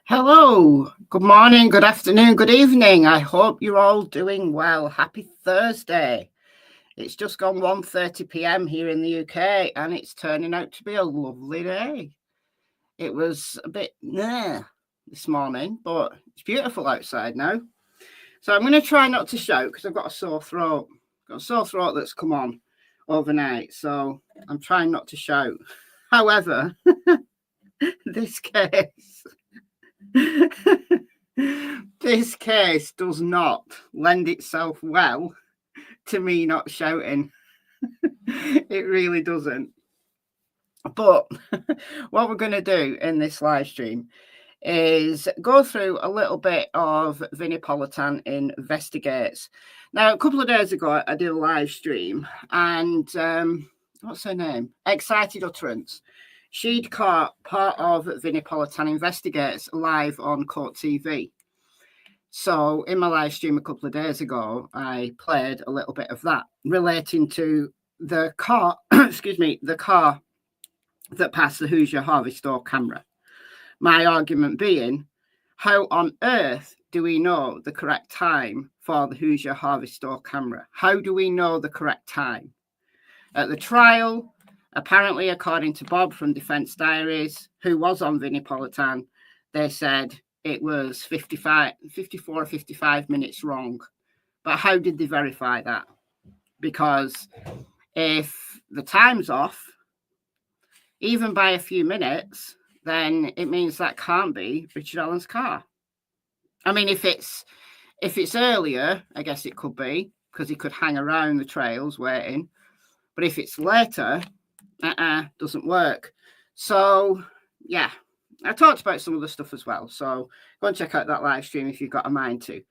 Hello, good morning, good afternoon, good evening. I hope you're all doing well. Happy Thursday. It's just gone 1:30 p.m. here in the UK and it's turning out to be a lovely day. It was a bit this morning, but it's beautiful outside now. So I'm going to try not to shout because I've got a sore throat. Got a sore throat that's come on overnight, so I'm trying not to shout. However, this case... this case does not lend itself well to me not shouting. It really doesn't. But what we're going to do in this live stream is go through a little bit of Vinnie Politan Investigates. Now, a couple of days ago, I did a live stream and what's her name? Excited Utterance. She'd caught part of Vinnie Politan Investigates live on Court TV. So in my live stream a couple of days ago, I played a little bit of that relating to the car, the car that passed the Hoosier Harvey Store camera. My argument being, how on earth do we know the correct time for the Hoosier Harvey Store camera? How do we know the correct time? At the trial, apparently, according to Bob from Defence Diaries, who was on Vinnie Politan, they said it was 54 or 55 minutes wrong. But how did they verify that? Because if the time's off, even by a few minutes, then it means that can't be Richard Allen's car. I mean, if it's earlier, I guess it could be, because he could hang around the trails waiting. But if it's later, doesn't work. So yeah, I talked about some of the stuff as well, so go and check out that live stream if you've got a mind to.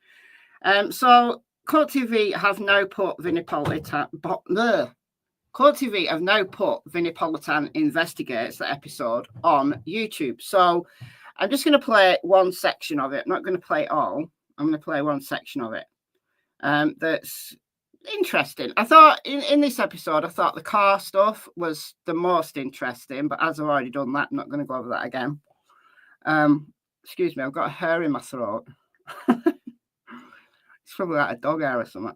So Court TV have now put Vinnie Politan Investigates, the episode, on YouTube. So I'm just going to play one section of it. I'm not going to play it all. I'm going to play one section of it that's interesting. I thought in this episode, I thought the car stuff was the most interesting, but as I've already done that, I'm not going to go over that again. Excuse me, I've got a hair in my throat. It's probably like a dog hair or something.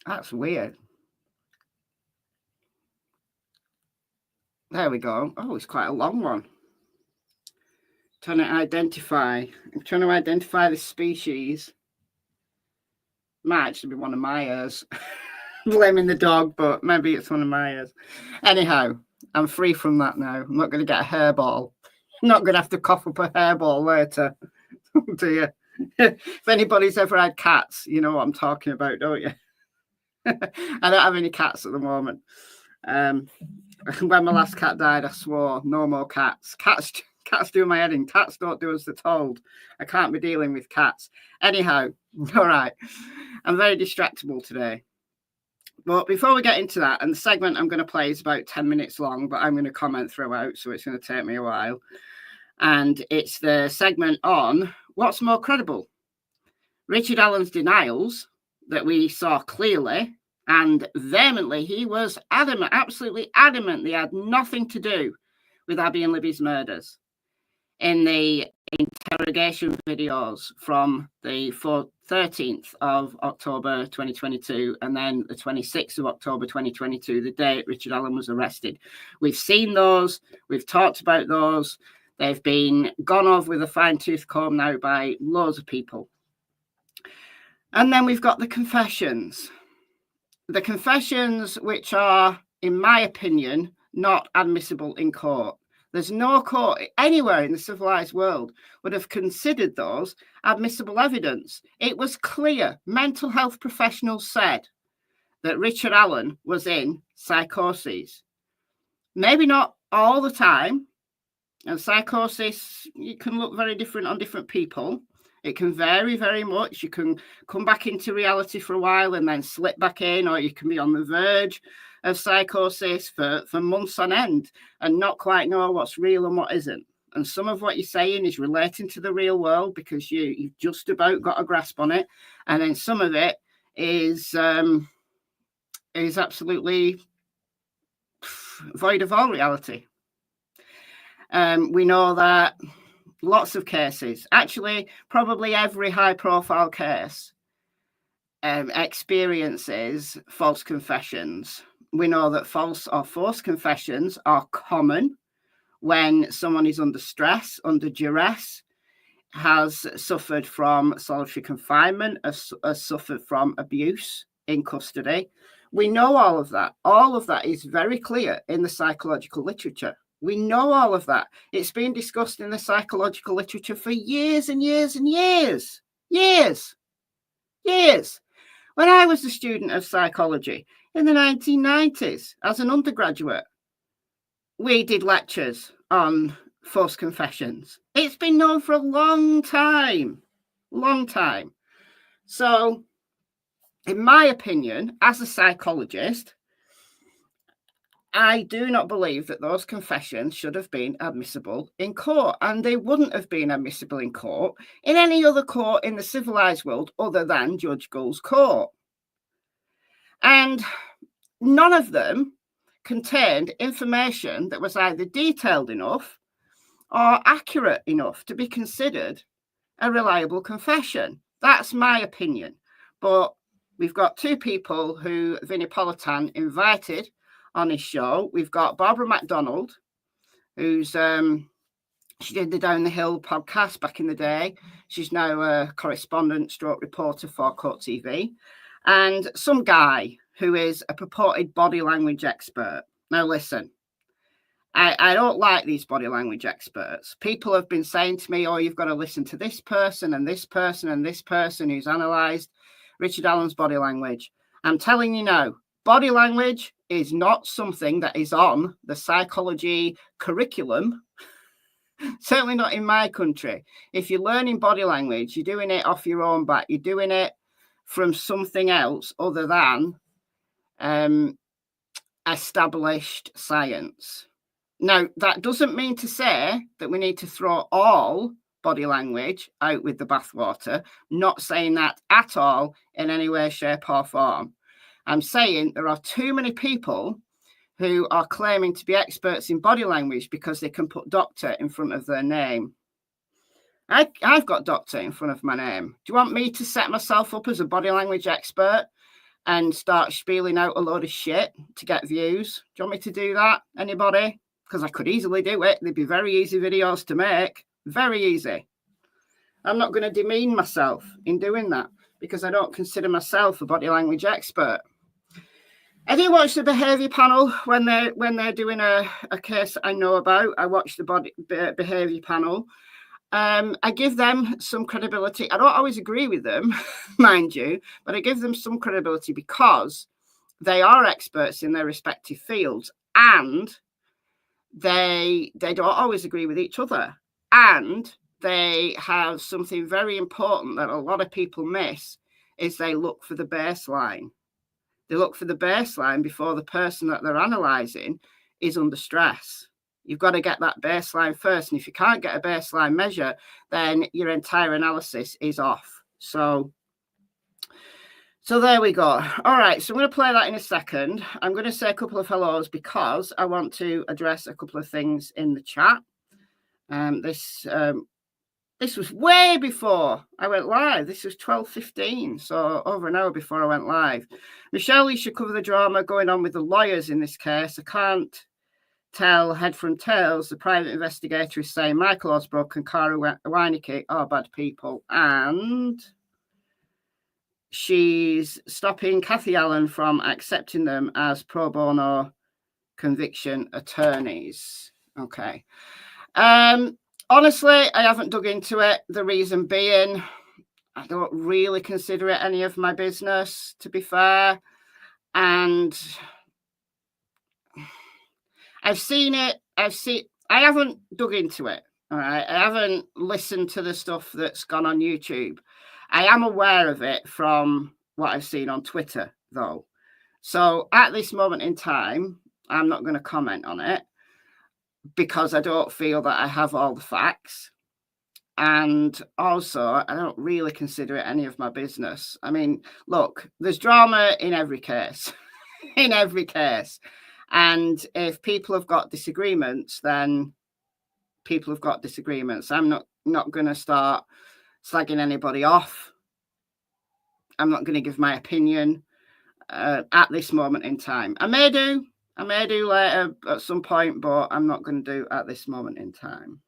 That's weird. There we go. Oh, it's quite a long one. I'm trying to identify the species. Might actually be one of my ears. Blaming the dog, but maybe it's one of my ears. Anyhow, I'm free from that now. I'm not going to get a hairball. I'm not going to have to cough up a hairball later. Do you? If anybody's ever had cats, you know what I'm talking about, don't you? I don't have any cats at the moment. When my last cat died, I swore no more cats. Cats do my head in. Cats don't do as they're told. I can't be dealing with cats. Anyhow, all right. I'm very distractible today. But before we get into that, and the segment I'm going to play is about 10 minutes long, but I'm going to comment throughout, so it's going to take me a while. And it's the segment on what's more credible. Richard Allen's denials that we saw clearly and vehemently. He was adamant, absolutely adamant, they had nothing to do with Abby and Libby's murders. In the interrogation videos from the 13th of October 2022 and then the 26th of October 2022, the day Richard Allen was arrested. We've seen those. We've talked about those. They've been gone over with a fine-tooth comb now by loads of people. And then we've got the confessions. The confessions which are, in my opinion, not admissible in court. There's no court anywhere in the civilized world would have considered those admissible evidence. It was clear. Mental health professionals said that Richard Allen was in psychosis. Maybe not all the time. And psychosis, it can look very different on different people. It can vary very much. You can come back into reality for a while and then slip back in, or you can be on the verge of psychosis for months on end and not quite know what's real and what isn't. And some of what you're saying is relating to the real world because you've just about got a grasp on it. And then some of it is absolutely void of all reality. We know that lots of cases, actually, probably every high-profile case experiences false confessions. We know that false or forced confessions are common when someone is under stress, under duress, has suffered from solitary confinement, has suffered from abuse in custody. We know all of that. All of that is very clear in the psychological literature. We know all of that. It's been discussed in the psychological literature for years and years and years. Years. When I was a student of psychology in the 1990s as an undergraduate, we did lectures on forced confessions. It's been known for a long time. So, in my opinion, as a psychologist, I do not believe that those confessions should have been admissible in court, and they wouldn't have been admissible in court in any other court in the civilized world other than Judge Gould's court. And none of them contained information that was either detailed enough or accurate enough to be considered a reliable confession. That's my opinion. But we've got two people who Vinnie Politan invited on his show. We've got Barbara MacDonald, who's she did the Down the Hill podcast back in the day. She's now a correspondent stroke reporter for Court TV. And some guy who is a purported body language expert. Now listen, I don't like these body language experts. People have been saying to me, oh, you've got to listen to this person and this person and this person who's analysed Richard Allen's body language. I'm telling you now, body language is not something that is on the psychology curriculum, certainly not in my country. If you're learning body language, you're doing it off your own back. You're doing it from something else other than established science. Now, that doesn't mean to say that we need to throw all body language out with the bathwater. Not saying that at all in any way, shape or form. I'm saying there are too many people who are claiming to be experts in body language because they can put doctor in front of their name. I've got doctor in front of my name. Do you want me to set myself up as a body language expert and start spieling out a load of shit to get views? Do you want me to do that? Anybody? Because I could easily do it. They'd be very easy videos to make. Very easy. I'm not going to demean myself in doing that because I don't consider myself a body language expert. I do watch the behaviour panel when they're doing a case I know about. I watch the behaviour panel. I give them some credibility. I don't always agree with them, mind you, but I give them some credibility because they are experts in their respective fields and they don't always agree with each other. And they have something very important that a lot of people miss is they look for the baseline. They look for the baseline before the person that they're analysing is under stress. You've got to get that baseline first. And if you can't get a baseline measure, then your entire analysis is off. So there we go. All right. So I'm going to play that in a second. I'm going to say a couple of hellos because I want to address a couple of things in the chat. This was way before I went live. This was 12:15, so over an hour before I went live. Michelle, you should cover the drama going on with the lawyers in this case. I can't tell head from tails. The private investigator is saying Michael Osbrook and Cara Weineke are bad people, and she's stopping Kathy Allen from accepting them as pro bono conviction attorneys. Okay. Honestly, I haven't dug into it. The reason being, I don't really consider it any of my business, to be fair. And I've seen it. I haven't dug into it. All right. I haven't listened to the stuff that's gone on YouTube. I am aware of it from what I've seen on Twitter, though. So at this moment in time, I'm not going to comment on it because I don't feel that I have all the facts. And also, I don't really consider it any of my business. I mean, look, there's drama in every case, in every case. And if people have got disagreements, then people have got disagreements. I'm not going to start slagging anybody off. I'm not going to give my opinion at this moment in time. I may do later at some point, but I'm not going to do at this moment in time.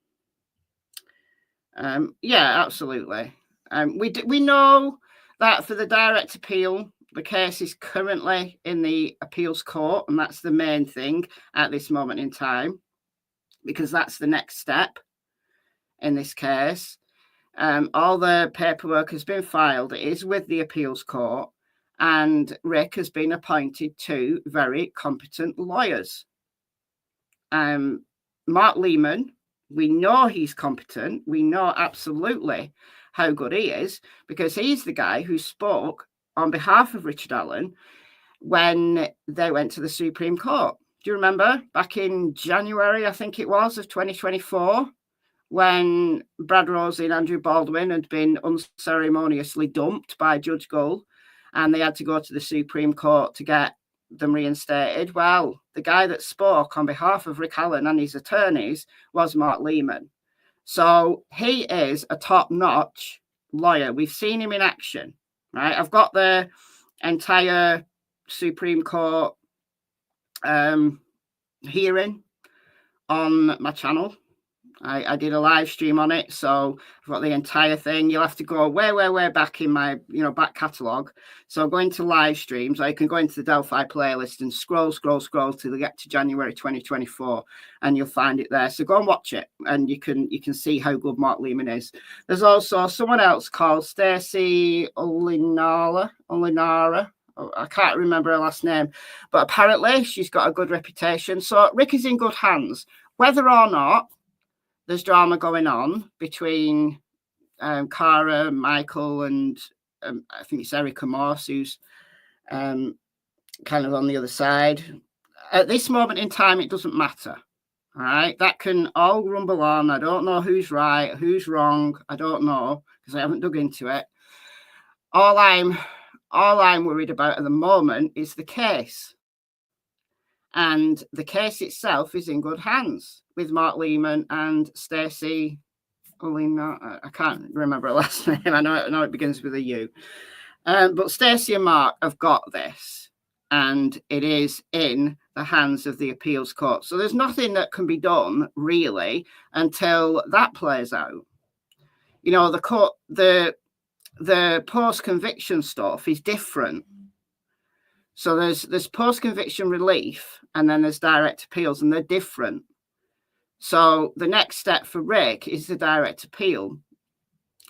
Yeah, absolutely. We know that for the direct appeal, the case is currently in the appeals court, and that's the main thing at this moment in time, because that's the next step in this case. All the paperwork has been filed. It is with the appeals court, and Rick has been appointed 2 very competent lawyers. Mark Lehman, we know he's competent. We know absolutely how good he is, because he's the guy who spoke on behalf of Richard Allen when they went to the Supreme Court. Do you remember back in January, I think it was, of 2024, when Brad Rosie and Andrew Baldwin had been unceremoniously dumped by Judge Gull, and they had to go to the Supreme Court to get them reinstated? Well, the guy that spoke on behalf of Rick Allen and his attorneys was Mark Lehman. So he is a top-notch lawyer. We've seen him in action, right? I've got the entire Supreme Court hearing on my channel. I did a live stream on it, so I've got the entire thing. You'll have to go way back in my back catalogue. So go into live streams, or you can go into the Delphi playlist and scroll till you get to January 2024, and you'll find it there. So go and watch it, and you can see how good Mark Lehman is. There's also someone else called Stacey Olinara. I can't remember her last name, but apparently she's got a good reputation. So Rick is in good hands. Whether or not there's drama going on between Cara, Michael, and I think it's Erica Morse, who's kind of on the other side. At this moment in time, it doesn't matter. All right, that can all rumble on. I don't know who's right, who's wrong. I don't know, because I haven't dug into it. All I'm worried about at the moment is the case. And the case itself is in good hands with Mark Lehman and Stacey. I can't remember her last name. I know it begins with a U. But Stacey and Mark have got this, and it is in the hands of the appeals court. So there's nothing that can be done really until that plays out. The court, the post-conviction stuff is different. So there's post-conviction relief, and then there's direct appeals, and they're different. So the next step for Rick is the direct appeal.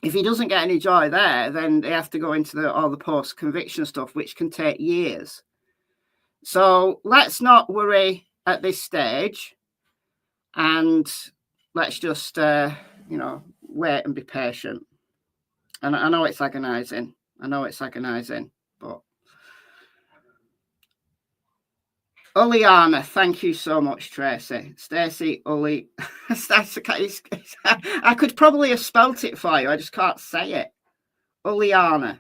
If he doesn't get any joy there, then they have to go into all the post-conviction stuff, which can take years. So let's not worry at this stage, and let's just wait and be patient. And I know it's agonizing. But Uliana, thank you so much, Tracy. Stacey Uli. I could probably have spelt it for you. I just can't say it. Uliana.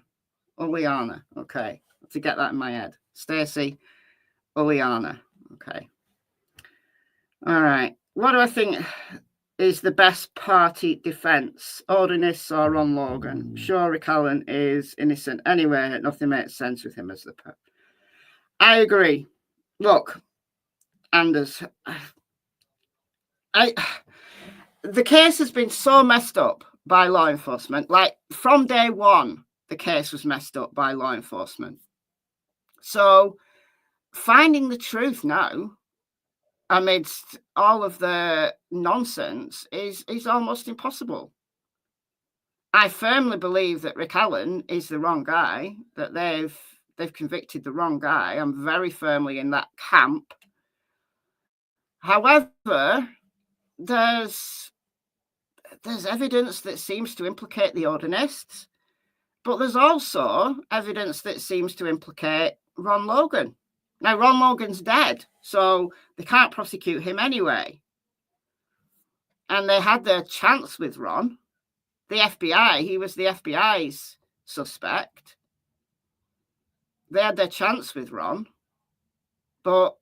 Okay. To get that in my head. Stacey Uliana. Okay. All right. What do I think is the best party defense? Ordinance or Ron Logan? Sure, Rick Allen is innocent. Anyway, nothing makes sense with him as the perp. I agree. Look, Anders, the case has been so messed up by law enforcement. Like, from day one, the case was messed up by law enforcement. So finding the truth now, amidst all of the nonsense, is almost impossible. I firmly believe that Rick Allen is the wrong guy, that they've convicted the wrong guy. I'm very firmly in that camp. However, there's evidence that seems to implicate the Ordinists, but there's also evidence that seems to implicate Ron Logan. Now, Ron Logan's dead, so they can't prosecute him anyway. And they had their chance with Ron. The FBI, he was the FBI's suspect. They had their chance with Ron. But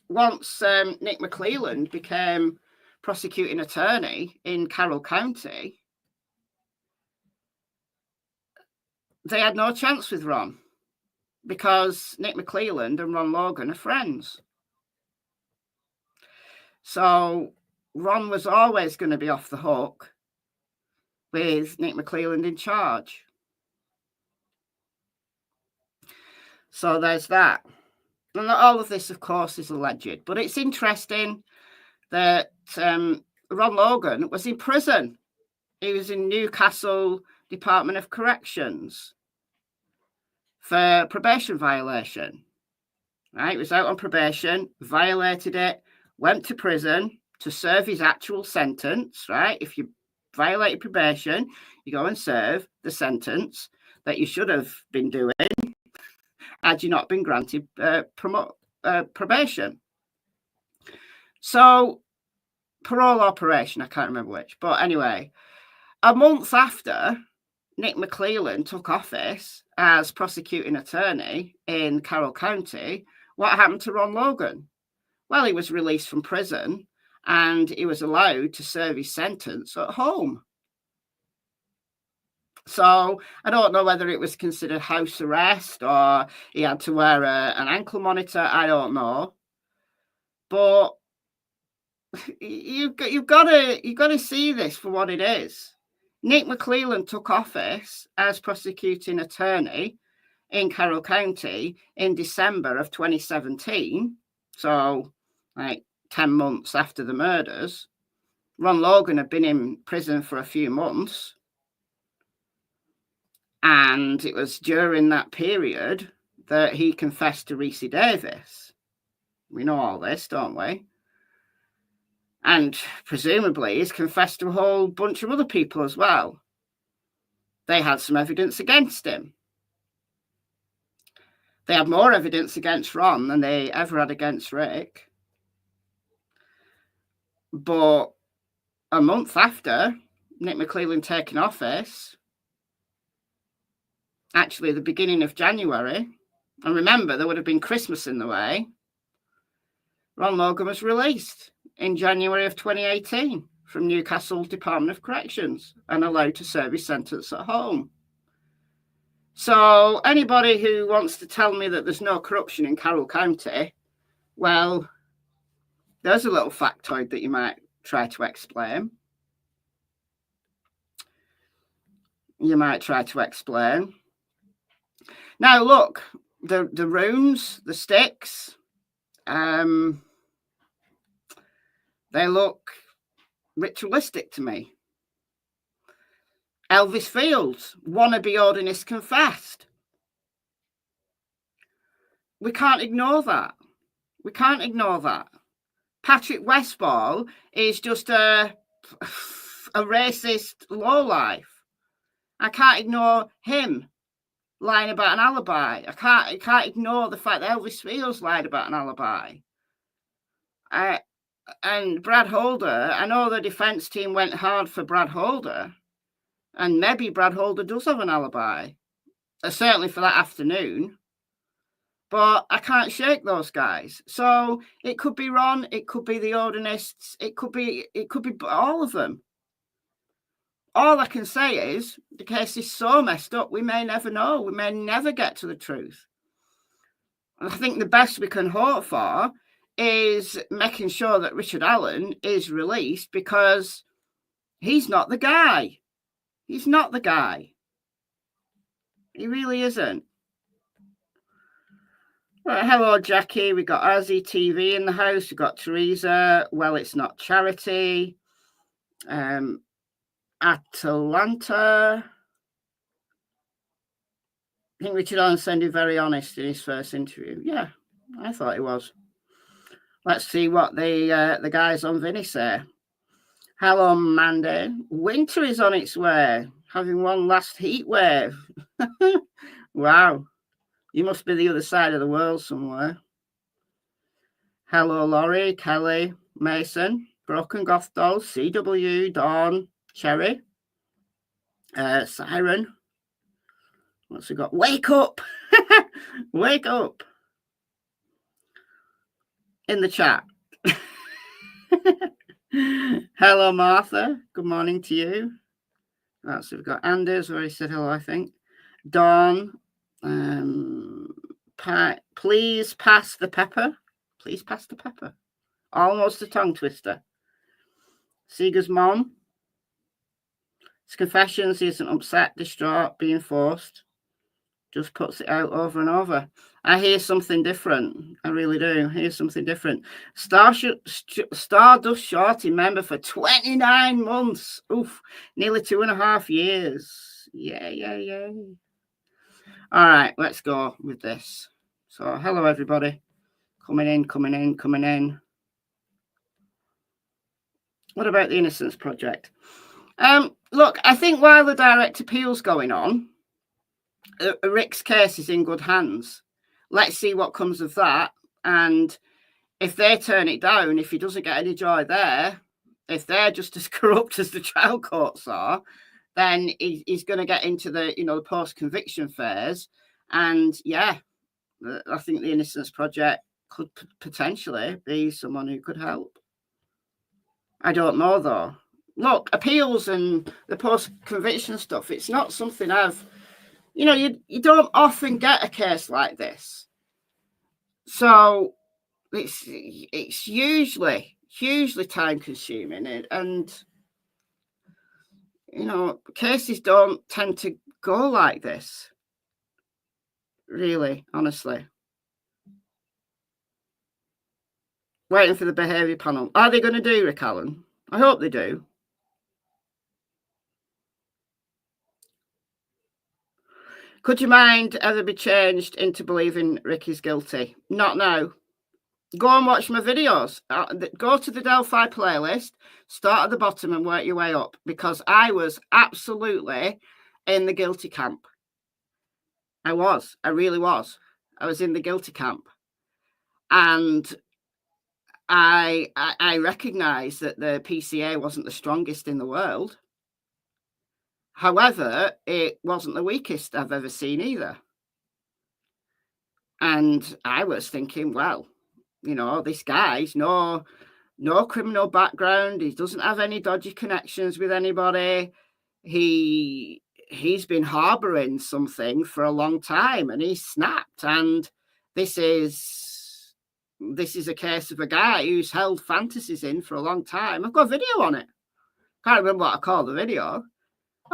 once Nick McClelland became prosecuting attorney in Carroll County, they had no chance with Ron because Nick McClelland and Ron Logan are friends. So Ron was always going to be off the hook with Nick McClelland in charge. So there's that. And all of this, of course, is alleged. But it's interesting that Ron Logan was in prison. He was in Newcastle Department of Corrections for probation violation. Right? He was out on probation, violated it, went to prison to serve his actual sentence. Right? If you violated probation, you go and serve the sentence that you should have been doing had you not been granted probation. So, parole operation, I can't remember which. But anyway, a month after Nick McClelland took office as prosecuting attorney in Carroll County, what happened to Ron Logan? Well, he was released from prison and he was allowed to serve his sentence at home. So I don't know whether it was considered house arrest or he had to wear an ankle monitor. I don't know. But you've got to see this for what it is. Nick McClelland took office as prosecuting attorney in Carroll County in December of 2017. So like 10 months after the murders. Ron Logan had been in prison for a few months. And it was during that period that he confessed to Reese Davis. We know all this, don't we? And presumably he's confessed to a whole bunch of other people as well. They had some evidence against him. They had more evidence against Ron than they ever had against Rick. But a month after Nick McClelland taking office, actually the beginning of January, and remember there would have been Christmas in the way, Ron Logan was released in January of 2018 from Newcastle Department of Corrections and allowed to serve his sentence at home. So anybody who wants to tell me that there's no corruption in Carroll County, well, there's a little factoid that you might try to explain. Now, look, the runes, the sticks, they look ritualistic to me. Elvis Fields, wannabe ordinist confessed. We can't ignore that. Patrick Westball is just a racist lowlife. I can't ignore him lying about an alibi. I can't ignore the fact that Elvis Fields lied about an alibi. And Brad Holder, I know the defense team went hard for Brad Holder, and maybe Brad Holder does have an alibi, certainly for that afternoon. But I can't shake those guys. So it could be Ron, it could be the Ordinists, it could be all of them. All I can say is the case is so messed up, we may never know. We may never get to the truth. And I think the best we can hope for is making sure that Richard Allen is released, because he's not the guy. He's not the guy. He really isn't. Right, hello, Jackie. We got RZTV in the house. We got Teresa. Well, it's not charity. Atalanta. I think Richard Allen sounded very honest in his first interview. Yeah, I thought he was. Let's see what the guys on Vinnie say. Hello, Mandy. Winter is on its way, having one last heat wave. Wow. You must be the other side of the world somewhere. Hello, Laurie, Kelly, Mason, Broken Goth Doll, CW, Dawn, Cherry, Siren. What's we got? Wake up! Wake up! In the chat. Hello, Martha. Good morning to you. Right, so we've got Anders, already said hello, I think. Dawn. Please pass the pepper. Please pass the pepper. Almost a tongue twister. Seeger's mom. His confessions, he isn't upset, distraught, being forced. Just puts it out over and over. I hear something different. I really do. I hear something different. Stardust Shorty member for 29 months. Oof. Nearly 2.5 years. Yeah. All right, let's go with this. So, hello, everybody. Coming in. What about the Innocence Project? Look, I think while the direct appeal's going on, Rick's case is in good hands. Let's see what comes of that. And if they turn it down, if he doesn't get any joy there, if they're just as corrupt as the trial courts are, then he's going to get into the, the post-conviction phase. And yeah, I think the Innocence Project could potentially be someone who could help. I don't know, though. Look, appeals and the post-conviction stuff, it's not something I've... you don't often get a case like this. So it's usually hugely time-consuming. And, cases don't tend to go like this. Really, honestly. Waiting for the behaviour panel. Are they going to do, Rick Allen? I hope they do. Could your mind ever be changed into believing Rick is guilty? Not now. Go and watch my videos. Go to the Delphi playlist, start at the bottom and work your way up, because I was absolutely in the guilty camp. I really was. I was in the guilty camp. And I recognise that the PCA wasn't the strongest in the world. However, it wasn't the weakest I've ever seen either. And I was thinking, well, this guy's no criminal background. He doesn't have any dodgy connections with anybody. He's been harboring something for a long time and he's snapped. And this is a case of a guy who's held fantasies in for a long time. I've got a video on it. Can't remember what I called the video.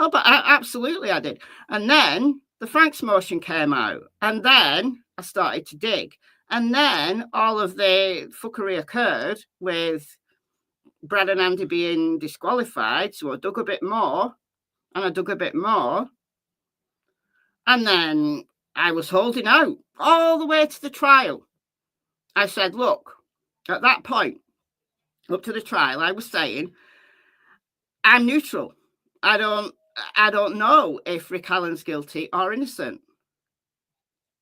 Oh, but absolutely I did. And then the Franks motion came out. And then I started to dig. And then all of the fuckery occurred with Brad and Andy being disqualified. So I dug a bit more. And I dug a bit more. And then I was holding out all the way to the trial. I said, look, at that point, up to the trial, I was saying, I'm neutral. I don't know if Rick Allen's guilty or innocent.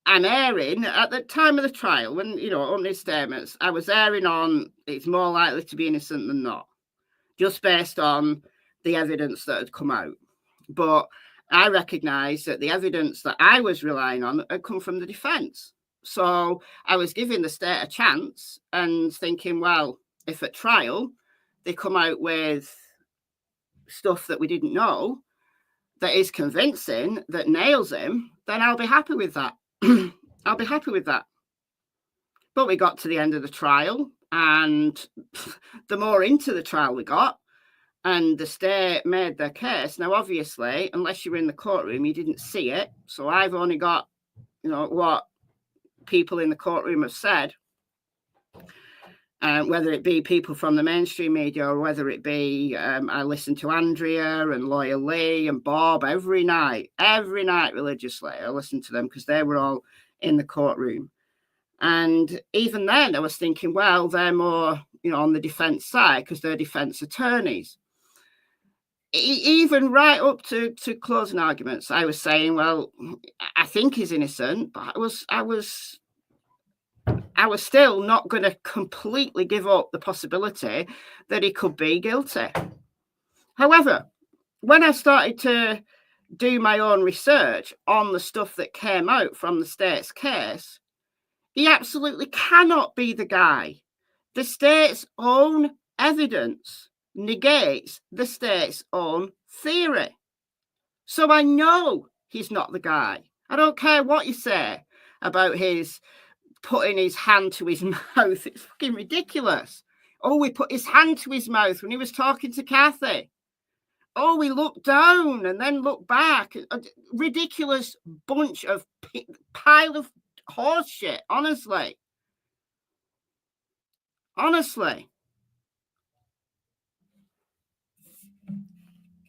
I'm airing at the time of the trial when, opening statements, I was airing on it's more likely to be innocent than not, just based on the evidence that had come out. But I recognise that the evidence that I was relying on had come from the defence. So I was giving the state a chance and thinking, well, if at trial they come out with stuff that we didn't know, that is convincing, that nails him, then I'll be happy with that. I'll be happy with that. But we got to the end of the trial, and the more into the trial we got, and the state made their case. Now, obviously, unless you were in the courtroom, you didn't see it. So I've only got, what people in the courtroom have said. Whether it be people from the mainstream media or whether it be, I listen to Andrea and Lawyer Lee and Bob every night religiously. I listen to them because they were all in the courtroom. And even then I was thinking, well, they're more, on the defence side because they're defence attorneys. Even right up to closing arguments, I was saying, well, I think he's innocent, but I was still not going to completely give up the possibility that he could be guilty. However, when I started to do my own research on the stuff that came out from the state's case, he absolutely cannot be the guy. The state's own evidence negates the state's own theory. So I know he's not the guy. I don't care what you say about his putting his hand to his mouth. It's fucking ridiculous. Oh, he put his hand to his mouth when he was talking to Kathy. Oh, he looked down and then looked back. A ridiculous bunch of pile of horse shit, honestly. Honestly.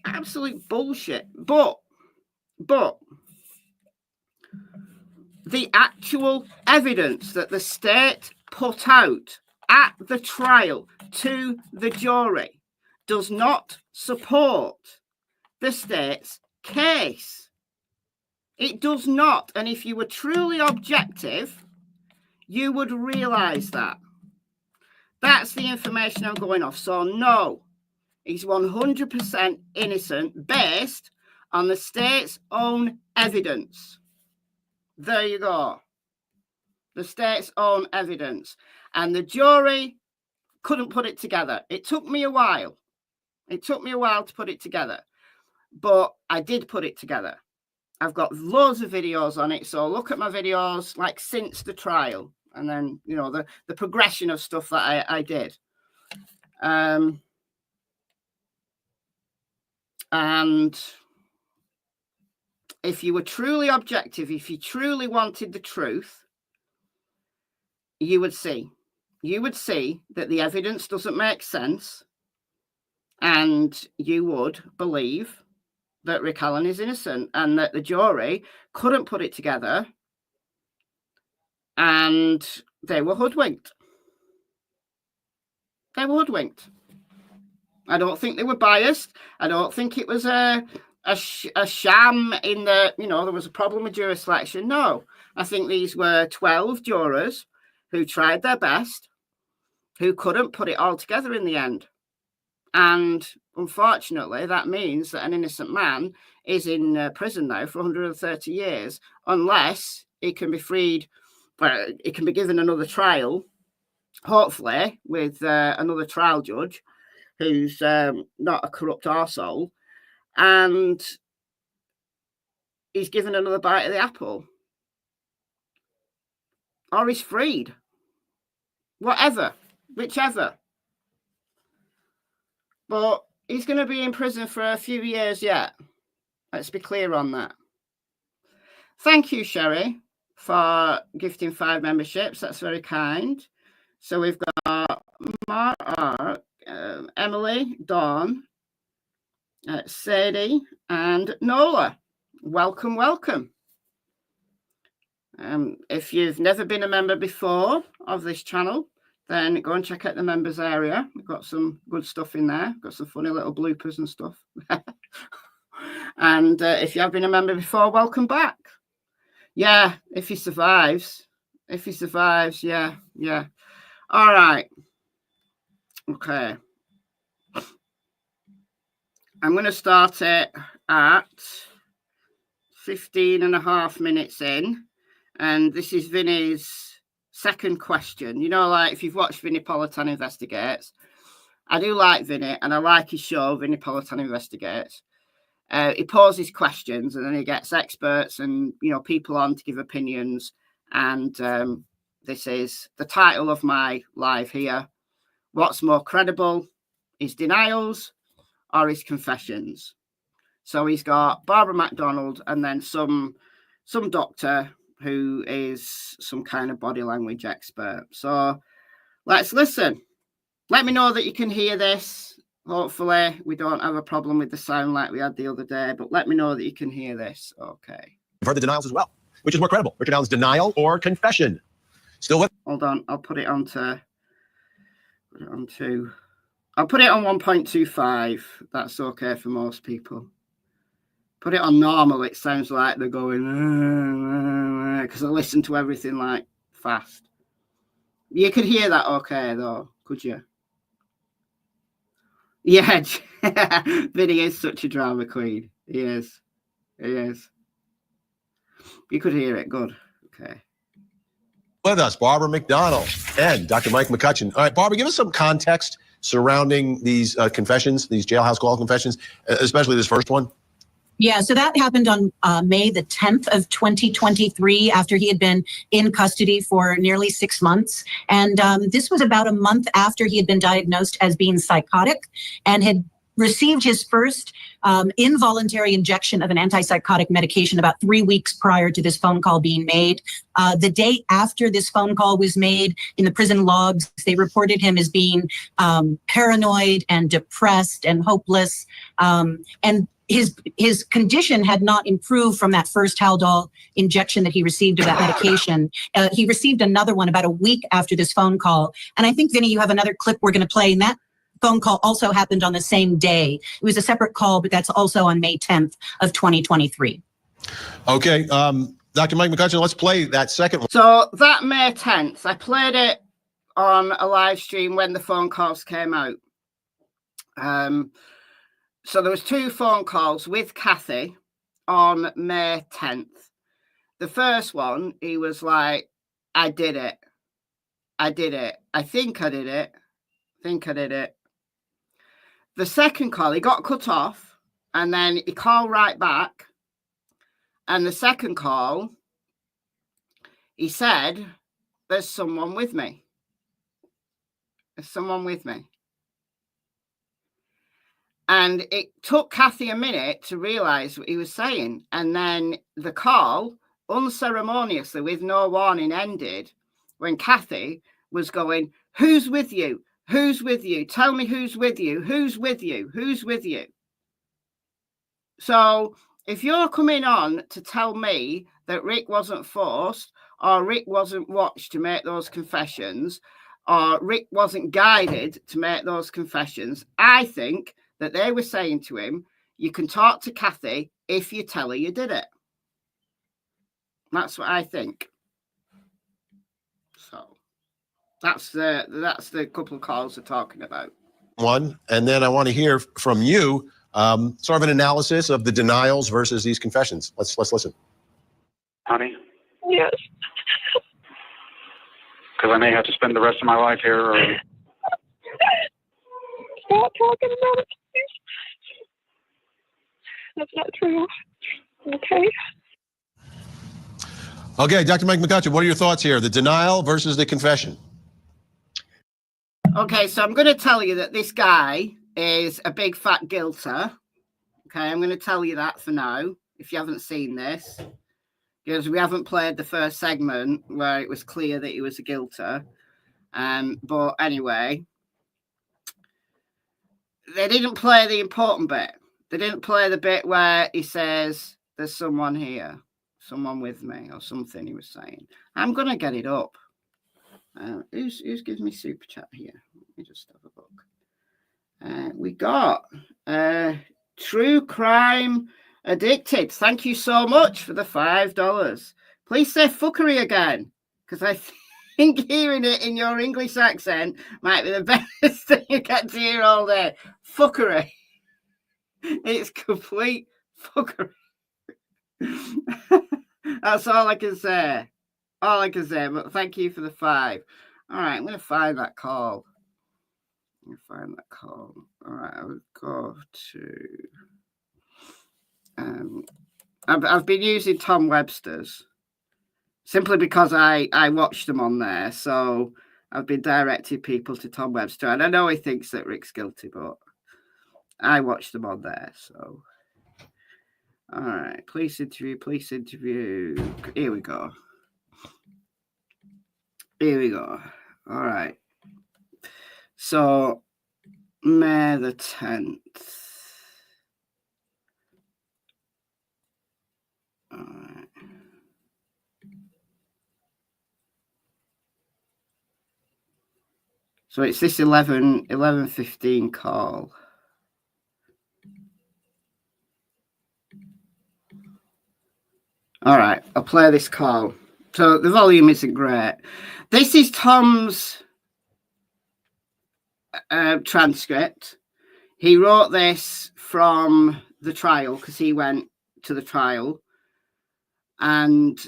Absolute bullshit. But the actual evidence that the state put out at the trial to the jury does not support the state's case. It does not. And if you were truly objective, you would realize that. That's the information I'm going off. So no, he's 100% innocent based on the state's own evidence. There you go. The state's own evidence. And the jury couldn't put it together. It took me a while. It took me a while to put it together. But I did put it together. I've got loads of videos on it. So look at my videos like since the trial. And then, you know, the progression of stuff that I did. And if you were truly objective, if you truly wanted the truth, you would see that the evidence doesn't make sense, and you would believe that Rick Allen is innocent and that the jury couldn't put it together and they were hoodwinked. They were hoodwinked. I don't think they were biased. I don't think it was a sham in the, you know, there was a problem with jury selection. No, I think these were 12 jurors who tried their best, who couldn't put it all together in the end. And unfortunately, that means that an innocent man is in prison now for 130 years, unless he can be freed, he can be given another trial, hopefully, with another trial judge who's not a corrupt arsehole, and he's given another bite of the apple. Or he's freed. Whatever. Whichever. But he's going to be in prison for a few years yet. Let's be clear on that. Thank you, Sherry, for gifting 5 memberships. That's very kind. So we've got Mark, Emily, Dawn, Sadie, and Nola. Welcome, welcome. If you've never been a member before of this channel, then go and check out the members area. We've got some good stuff in there. Got some funny little bloopers and stuff. And if you have been a member before, welcome back. Yeah, if he survives. If he survives, yeah. All right. Okay. I'm going to start it at 15.5 minutes in. And this is Vinnie's second question. You know, like if you've watched Vinnie Politan Investigates, I do like Vinnie and I like his show, Vinnie Politan Investigates. He poses questions and then he gets experts and, you know, people on to give opinions. And this is the title of my live here. What's more credible, his denials or his confessions? So he's got Barbara MacDonald and then some doctor who is some kind of body language expert. So let's listen. Let me know that you can hear this. Hopefully we don't have a problem with the sound like we had the other day, but let me know that you can hear this. Okay. I've heard the denials as well. Which is more credible, Richard Allen's denial or confession? Still with? Hold on. I'll put it on 1.25. That's okay for most people. Put it on normal. It sounds like they're going, because I listen to everything like fast. You could hear that okay, though, could you? Yeah, Vinnie is such a drama queen. He is. He is. You could hear it. Good. Okay. With us, Barbara MacDonald and Dr. Mike McCutcheon. All right, Barbara, give us some context surrounding these confessions, these jailhouse call confessions, especially this first one? Yeah, so that happened on May the 10th of 2023, after he had been in custody for nearly 6 months. And this was about a month after he had been diagnosed as being psychotic and had received his first involuntary injection of an antipsychotic medication about 3 weeks prior to this phone call being made. The day after this phone call was made, in the prison logs, they reported him as being paranoid and depressed and hopeless. And his condition had not improved from that first Haldol injection that he received of that medication. He received another one about a week after this phone call. And I think, Vinnie, you have another clip we're going to play, and that phone call also happened on the same day. It was a separate call, but that's also on May 10th of 2023. Okay, Dr. Mike McCutcheon, let's play that second one. So that May 10th, I played it on a live stream when the phone calls came out. So there was 2 phone calls with Cassie on May 10th. The first one, he was like, I did it. I did it. I think I did it. I think I did it. The second call, he got cut off, and then he called right back. And the second call, he said, there's someone with me. There's someone with me. And it took Cassie a minute to realize what he was saying. And then the call, unceremoniously, with no warning, ended when Cassie was going, who's with you? Who's with you? Tell me who's with you. Who's with you? Who's with you? So if you're coming on to tell me that Rick wasn't forced, or Rick wasn't watched to make those confessions, or Rick wasn't guided to make those confessions, I think that they were saying to him, you can talk to Cassie if you tell her you did it. That's what I think. So that's the couple of calls we're talking about. One, and then I want to hear from you, sort of an analysis of the denials versus these confessions. Let's listen. Honey? Yes. Because I may have to spend the rest of my life here. Or... Stop talking about it, please. That's not true. Okay. Okay, Dr. Mike McCutcheon, what are your thoughts here? The denial versus the confession. Okay, so I'm going to tell you that this guy is a big fat guilter. Okay, I'm going to tell you that for now, if you haven't seen this, because we haven't played the first segment where it was clear that he was a guilter. But anyway, they didn't play the important bit. They didn't play the bit where he says, there's someone here, someone with me, or something he was saying. I'm going to get it up. Who's giving me super chat here? Let me just have a look. We got True Crime Addicted. Thank you so much for the $5. Please say fuckery again, because I think hearing it in your English accent might be the best thing you get to hear all day. Fuckery. It's complete fuckery. That's all I can say. All I can say, but thank you for the 5. All right, I'm going to find that call. All right, I will go to... I've been using Tom Webster's simply because I watched them on there. So I've been directing people to Tom Webster. And I know he thinks that Rick's guilty, but I watched them on there. So, all right, police interview. Here we go. All right. So, May the 10th. All right. So it's this 11:15 call. All right, I'll play this call. So the volume isn't great. This is Tom's transcript. He wrote this from the trial because he went to the trial, and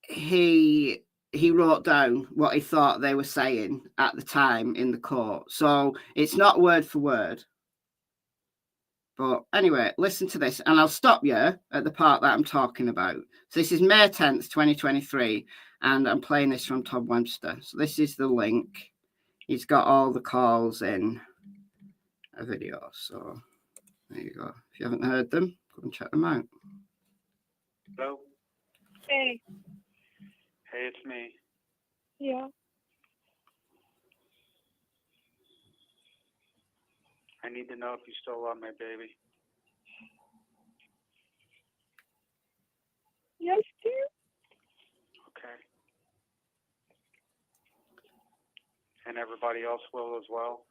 he he wrote down what he thought they were saying at the time in the court. So it's not word for word. But anyway, listen to this, and I'll stop you at the part that I'm talking about. So this is May 10th, 2023, and I'm playing this from Tom Webster. So this is the link. He's got all the calls in a video. So there you go. If you haven't heard them, go and check them out. Hello? Hey. Hey, it's me. Yeah. I need to know if you still love me, baby. Yes, dear. Okay. And everybody else will as well?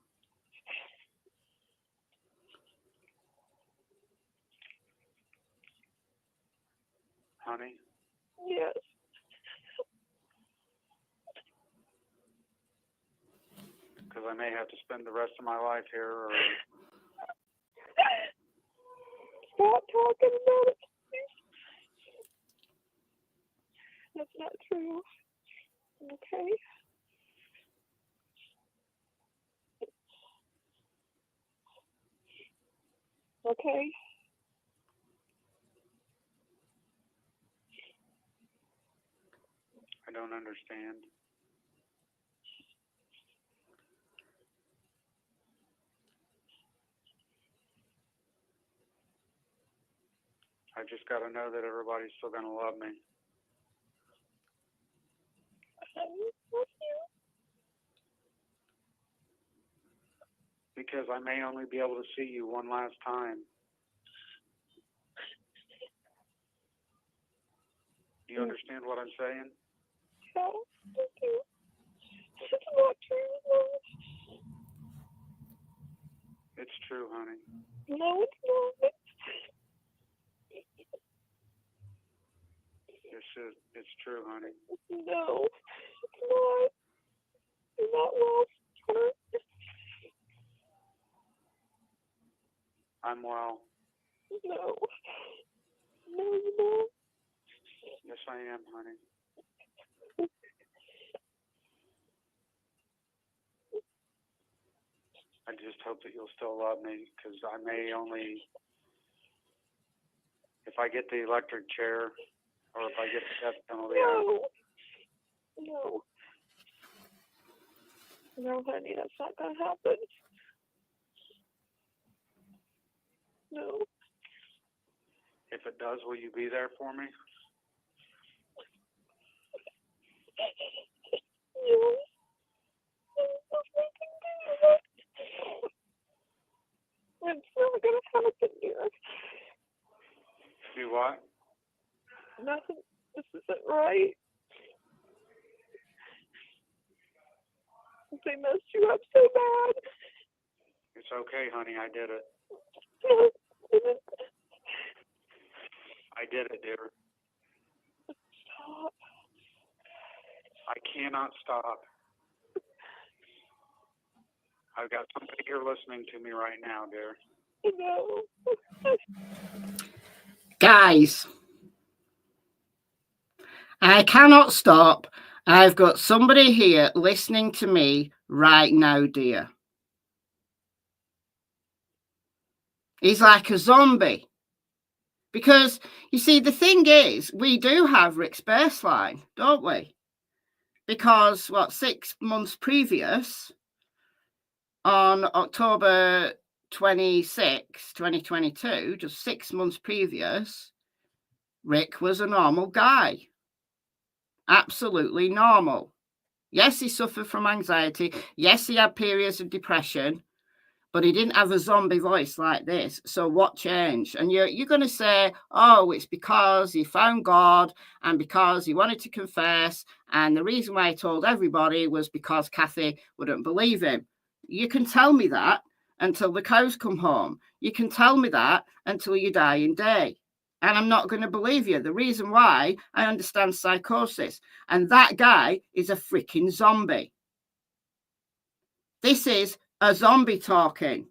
Honey? Yes. Because I may have to spend the rest of my life here, or... Stop talking about it, please. That's not true. Okay? Okay? I don't understand. I just got to know that everybody's still going to love me. I love you. Because I may only be able to see you one last time. Do you understand what I'm saying? Yeah, thank you. It's not true. It's true, honey. No, it's not. It's true, honey. No, it's not. You're not well, sweetheart. I'm well. No. No, you're not. Yes, I am, honey. I just hope that you'll still love me, because I may only, if I get the electric chair, or if I get the death penalty, No. No, honey, that's not going to happen. No. If it does, will you be there for me? Yes. It's not going to happen, dear. Do what? Nothing. This isn't right. They messed you up so bad. It's okay, honey. I did it. I did it, dear. Stop. I cannot stop. I've got somebody here listening to me right now, dear. No. Guys, I cannot stop. I've got somebody here listening to me right now, dear. He's like a zombie. Because, you see, the thing is, we do have Rick's baseline, don't we? Because, 6 months previous, on October 26, 2022, just 6 months previous, Rick was a normal guy. Absolutely normal. Yes, he suffered from anxiety. Yes, he had periods of depression. But he didn't have a zombie voice like this. So what changed? And you're going to say, oh, it's because he found God and because he wanted to confess. And the reason why he told everybody was because Kathy wouldn't believe him. You can tell me that until the cows come home. You can tell me that until you die in day. And I'm not going to believe you. The reason why, I understand psychosis. And that guy is a freaking zombie. This is a zombie talking.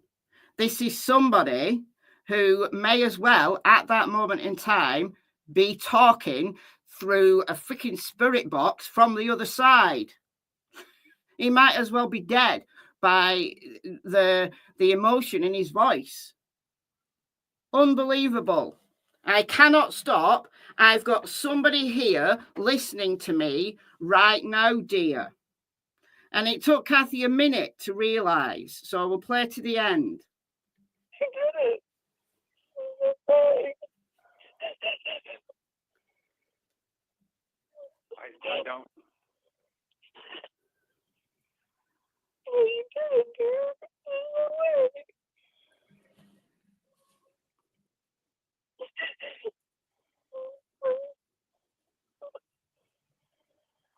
This is somebody who may as well, at that moment in time, be talking through a freaking spirit box from the other side. He might as well be dead by the emotion in his voice. Unbelievable. I cannot stop. I've got somebody here listening to me right now, dear. And it took Kathy a minute to realise. So we'll play to the end. She did it. I'm so sorry. I don't. Oh, you did it, dear. I'm so sorry.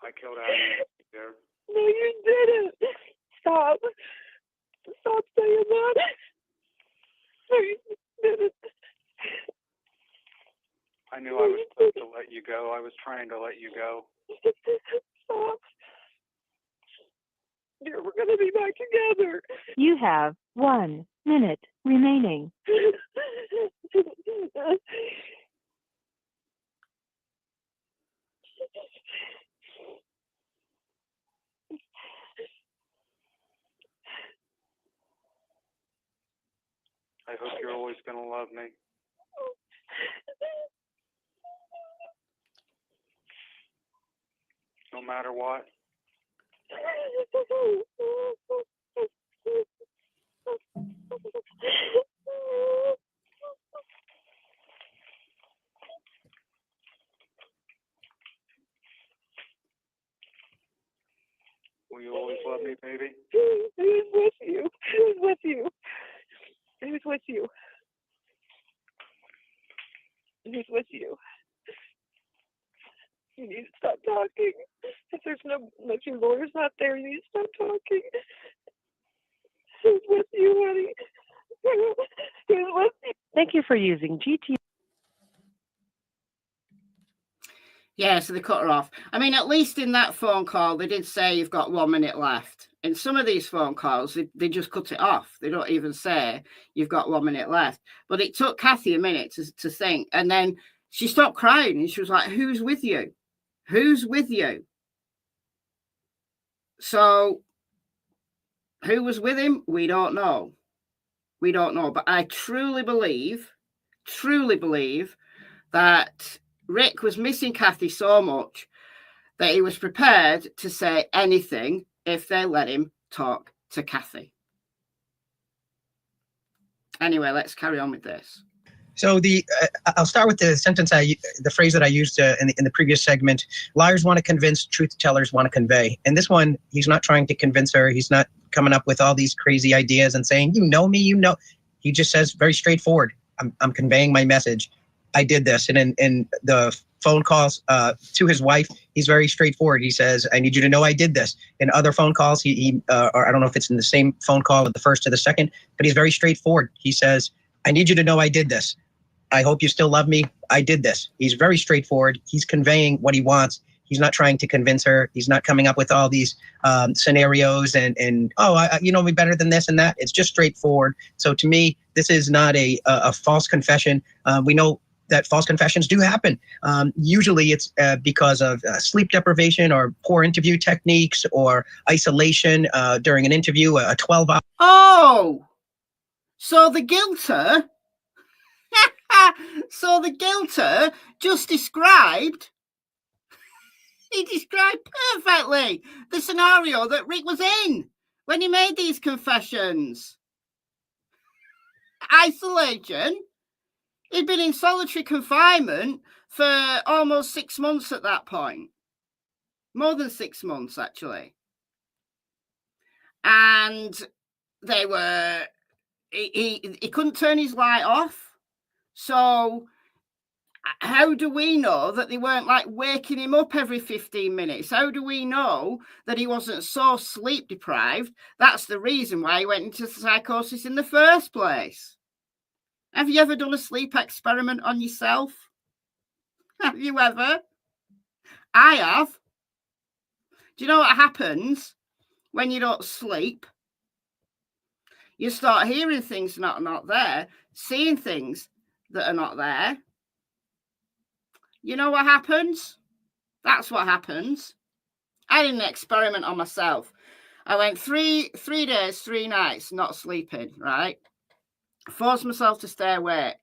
I killed Adam there. No, you didn't. Stop. Stop saying that. No, you didn't. I knew I was supposed to let you go. I was trying to let you go. Stop. Dear, we're going to be back together. You have 1 minute remaining. I hope you're always going to love me. No matter what. Will you always love me, baby? Who's with you? Who's with you? Who's with you? Who's with you? You need to stop talking. If your lawyer's not there, you need to stop talking. Who's with you, honey? Who's with you? Thank you for using GT. Yeah, so they cut her off. I mean, at least in that phone call, they did say you've got 1 minute left. In some of these phone calls, they just cut it off. They don't even say you've got 1 minute left. But it took Kathy a minute to think. And then she stopped crying and she was like, who's with you? Who's with you? So who was with him? We don't know. We don't know. But I truly believe that Rick was missing Kathy so much that he was prepared to say anything if they let him talk to Kathy. Anyway, let's carry on with this. So I'll start with the sentence the phrase that I used in the previous segment. Liars want to convince, truth tellers want to convey. And this one, he's not trying to convince her. He's not coming up with all these crazy ideas and saying, you know me, you know. He just says very straightforward. I'm conveying my message. I did this. And in the phone calls to his wife, he's very straightforward. He says, I need you to know I did this. In other phone calls, or I don't know if it's in the same phone call, the first to the second, but he's very straightforward. He says, I need you to know I did this. I hope you still love me. I did this. He's very straightforward. He's conveying what he wants. He's not trying to convince her. He's not coming up with all these scenarios and you know me better than this and that. It's just straightforward. So to me, this is not a false confession. We know that false confessions do happen. Usually it's because of sleep deprivation or poor interview techniques or isolation during an interview, a 12-hour. Oh, so the guilter... So the guilter just described perfectly the scenario that Rick was in when he made these confessions. Isolation. He'd been in solitary confinement for almost 6 months at that point. More than 6 months, actually. And they were... He couldn't turn his light off. So how do we know that they weren't like waking him up every 15 minutes? How do we know that he wasn't so sleep deprived? That's the reason why he went into psychosis in the first place. Have you ever done a sleep experiment on yourself? Have you ever? I have. Do you know what happens when you don't sleep? You start hearing things not there, seeing things that are not there. You know what happens? That's what happens. I did an experiment on myself. I went three days, 3 nights, not sleeping, right? Forced myself to stay awake.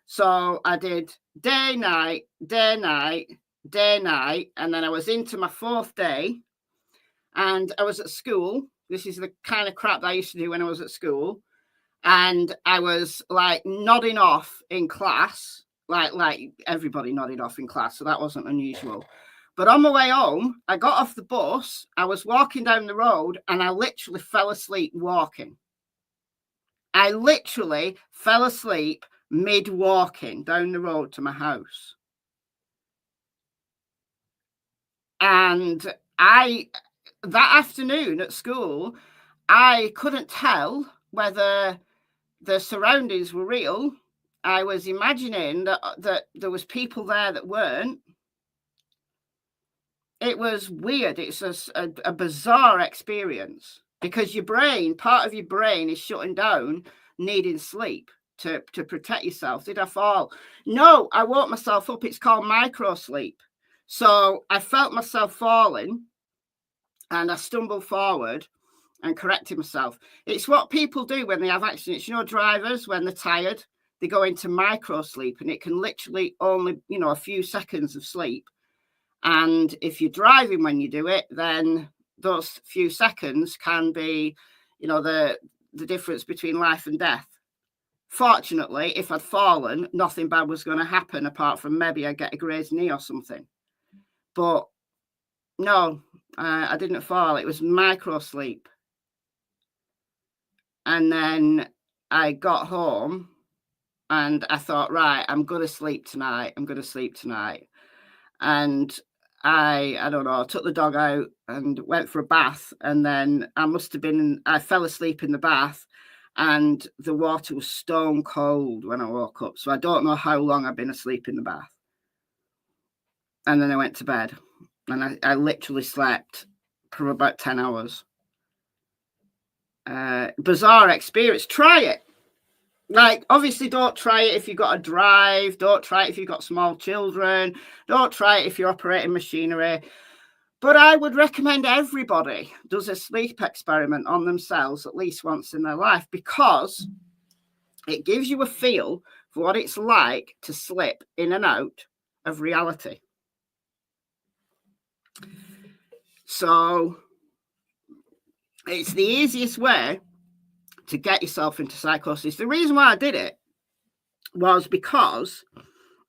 So I did day, night, day, night, day, night. And then I was into my 4th day and I was at school. This is the kind of crap that I used to do when I was at school. And I was like nodding off in class, like everybody nodded off in class. So that wasn't unusual. But on my way home, I got off the bus, I was walking down the road and I literally fell asleep walking. I literally fell asleep mid-walking down the road to my house. And that afternoon at school, I couldn't tell whether the surroundings were real. I was imagining that there was people there that weren't. It was weird. It's a bizarre experience because your brain, part of your brain is shutting down, needing sleep to protect yourself. Did I fall? No, I woke myself up. It's called micro sleep. So I felt myself falling and I stumbled forward and corrected myself. It's what people do when they have accidents. You know, drivers, when they're tired, they go into micro sleep and it can literally only, a few seconds of sleep. And if you're driving when you do it, then those few seconds can be, the difference between life and death. Fortunately, if I'd fallen, nothing bad was going to happen apart from maybe I get a grazed knee or something. But no, I didn't fall. It was micro sleep. And then I got home and I thought, right, I'm going to sleep tonight. And I don't know, took the dog out and went for a bath. And then I fell asleep in the bath and the water was stone cold when I woke up. So I don't know how long I've been asleep in the bath. And then I went to bed and I literally slept for about 10 hours. Bizarre experience. Try it. Like, obviously, don't try it if you've got to drive. Don't try it if you've got small children. Don't try it if you're operating machinery. But I would recommend everybody does a sleep experiment on themselves at least once in their life because it gives you a feel for what it's like to slip in and out of reality. So it's the easiest way to get yourself into psychosis. The reason why I did it was because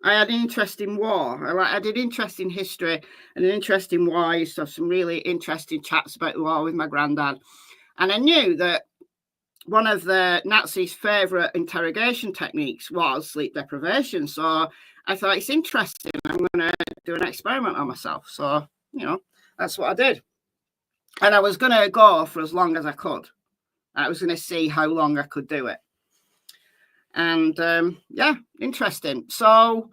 I had an interest in war. I did interest in history and an interest in war. I used to have some really interesting chats about the war with my granddad. And I knew that one of the Nazis' favourite interrogation techniques was sleep deprivation. So I thought, it's interesting. I'm going to do an experiment on myself. So, that's what I did. And I was going to go for as long as I could. I was going to see how long I could do it. And interesting. So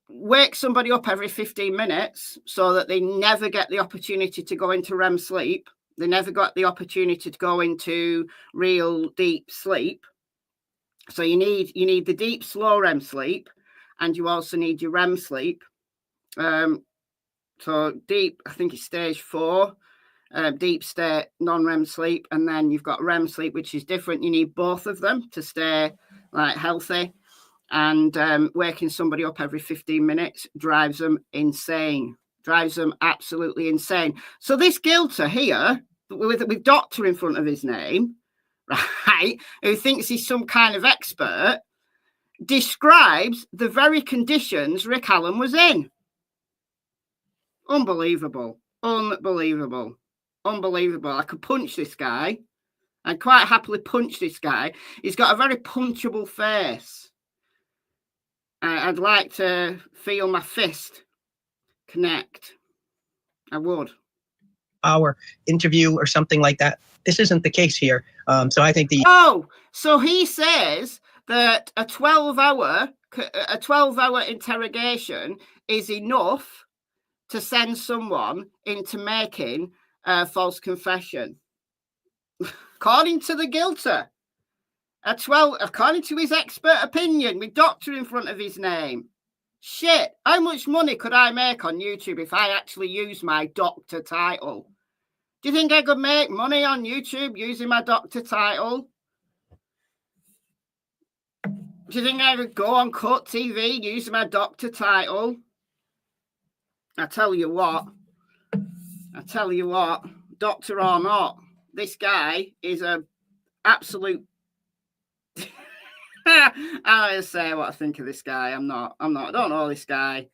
wake somebody up every 15 minutes so that they never get the opportunity to go into REM sleep. They never got the opportunity to go into real deep sleep. So you need the deep, slow REM sleep, and you also need your REM sleep. So deep, I think it's stage 4. Deep state, non-REM sleep, and then you've got REM sleep, which is different. You need both of them to stay healthy. And waking somebody up every 15 minutes drives them insane. Drives them absolutely insane. So this guilter here, with doctor in front of his name, right, who thinks he's some kind of expert, describes the very conditions Rick Allen was in. Unbelievable. I could punch this guy. I'd quite happily punch this guy. He's got a very punchable face. I'd like to feel my fist connect. I would. Our interview or something like that. This isn't the case here. So I think so he says that a 12-hour interrogation is enough to send someone into making a false confession. According to the guilter, according to his expert opinion, with doctor in front of his name. Shit, how much money could I make on YouTube if I actually use my doctor title? Do you think I could make money on YouTube using my doctor title? Do you think I would go on Cut TV using my doctor title? I tell you what, doctor or not, this guy is a absolute... I'm going to say what I think of this guy. I don't know this guy.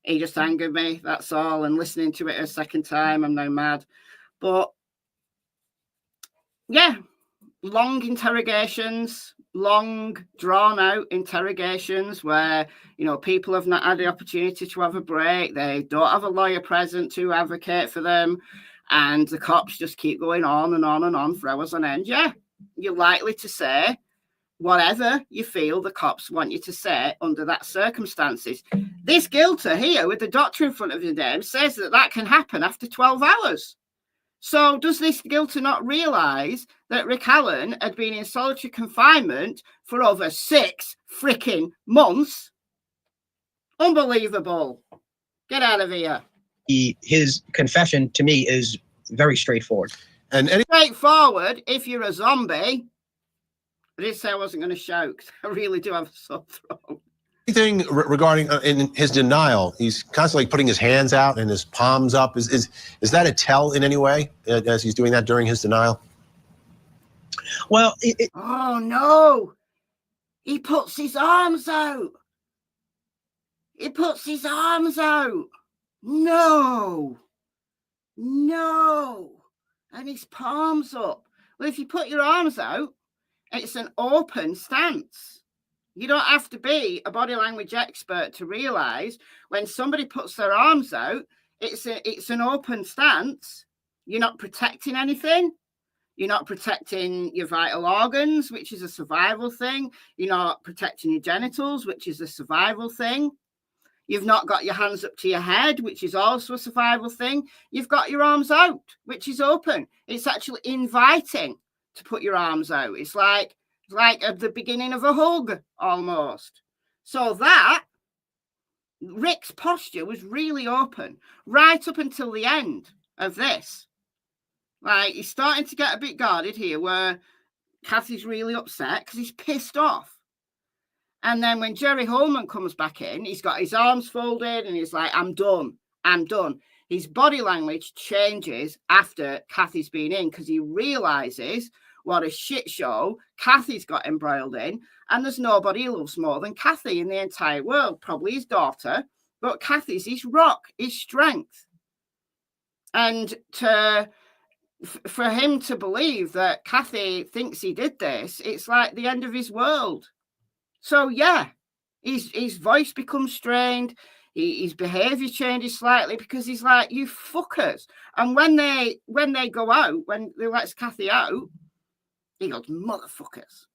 He just angered me, that's all. And listening to it a second time, I'm now mad. But yeah, long interrogations, long drawn out interrogations where, you know, people have not had the opportunity to have a break. They don't have a lawyer present to advocate for them. And the cops just keep going on and on and on for hours on end. Yeah, you're likely to say whatever you feel the cops want you to say under that circumstances. This guilty here with the doctor in front of his name says that can happen after 12 hours. So does this guilty not realise that Rick Allen had been in solitary confinement for over 6 freaking months? Unbelievable. Get out of here. His confession to me is very straightforward. And straightforward if you're a zombie. I did say I wasn't going to shout because I really do have a sore throat. anything regarding in his denial, he's constantly putting his hands out and his palms up. Is that a tell in any way as he's doing that during his denial? Well, oh no, he puts his arms out. He puts his arms out. No, and his palms up. Well, if you put your arms out, it's an open stance. You don't have to be a body language expert to realize when somebody puts their arms out, it's an open stance. You're not protecting anything. You're not protecting your vital organs, which is a survival thing. You're not protecting your genitals, which is a survival thing. You've not got your hands up to your head, which is also a survival thing. You've got your arms out, which is open. It's actually inviting to put your arms out. It's like at the beginning of a hug, almost. So that, Rick's posture was really open, right up until the end of this. Like, he's starting to get a bit guarded here, where Cassie's really upset because he's pissed off. And then when Jerry Holman comes back in, he's got his arms folded and he's like, I'm done. His body language changes after Kathy's been in because he realizes what a shit show Kathy's got embroiled in. And there's nobody he loves more than Kathy in the entire world, probably his daughter. But Kathy's his rock, his strength. And for him to believe that Kathy thinks he did this, it's like the end of his world. So yeah, his voice becomes strained. His behavior changes slightly because he's like, you fuckers. And when they go out, when they let Kathy out, he goes, motherfuckers.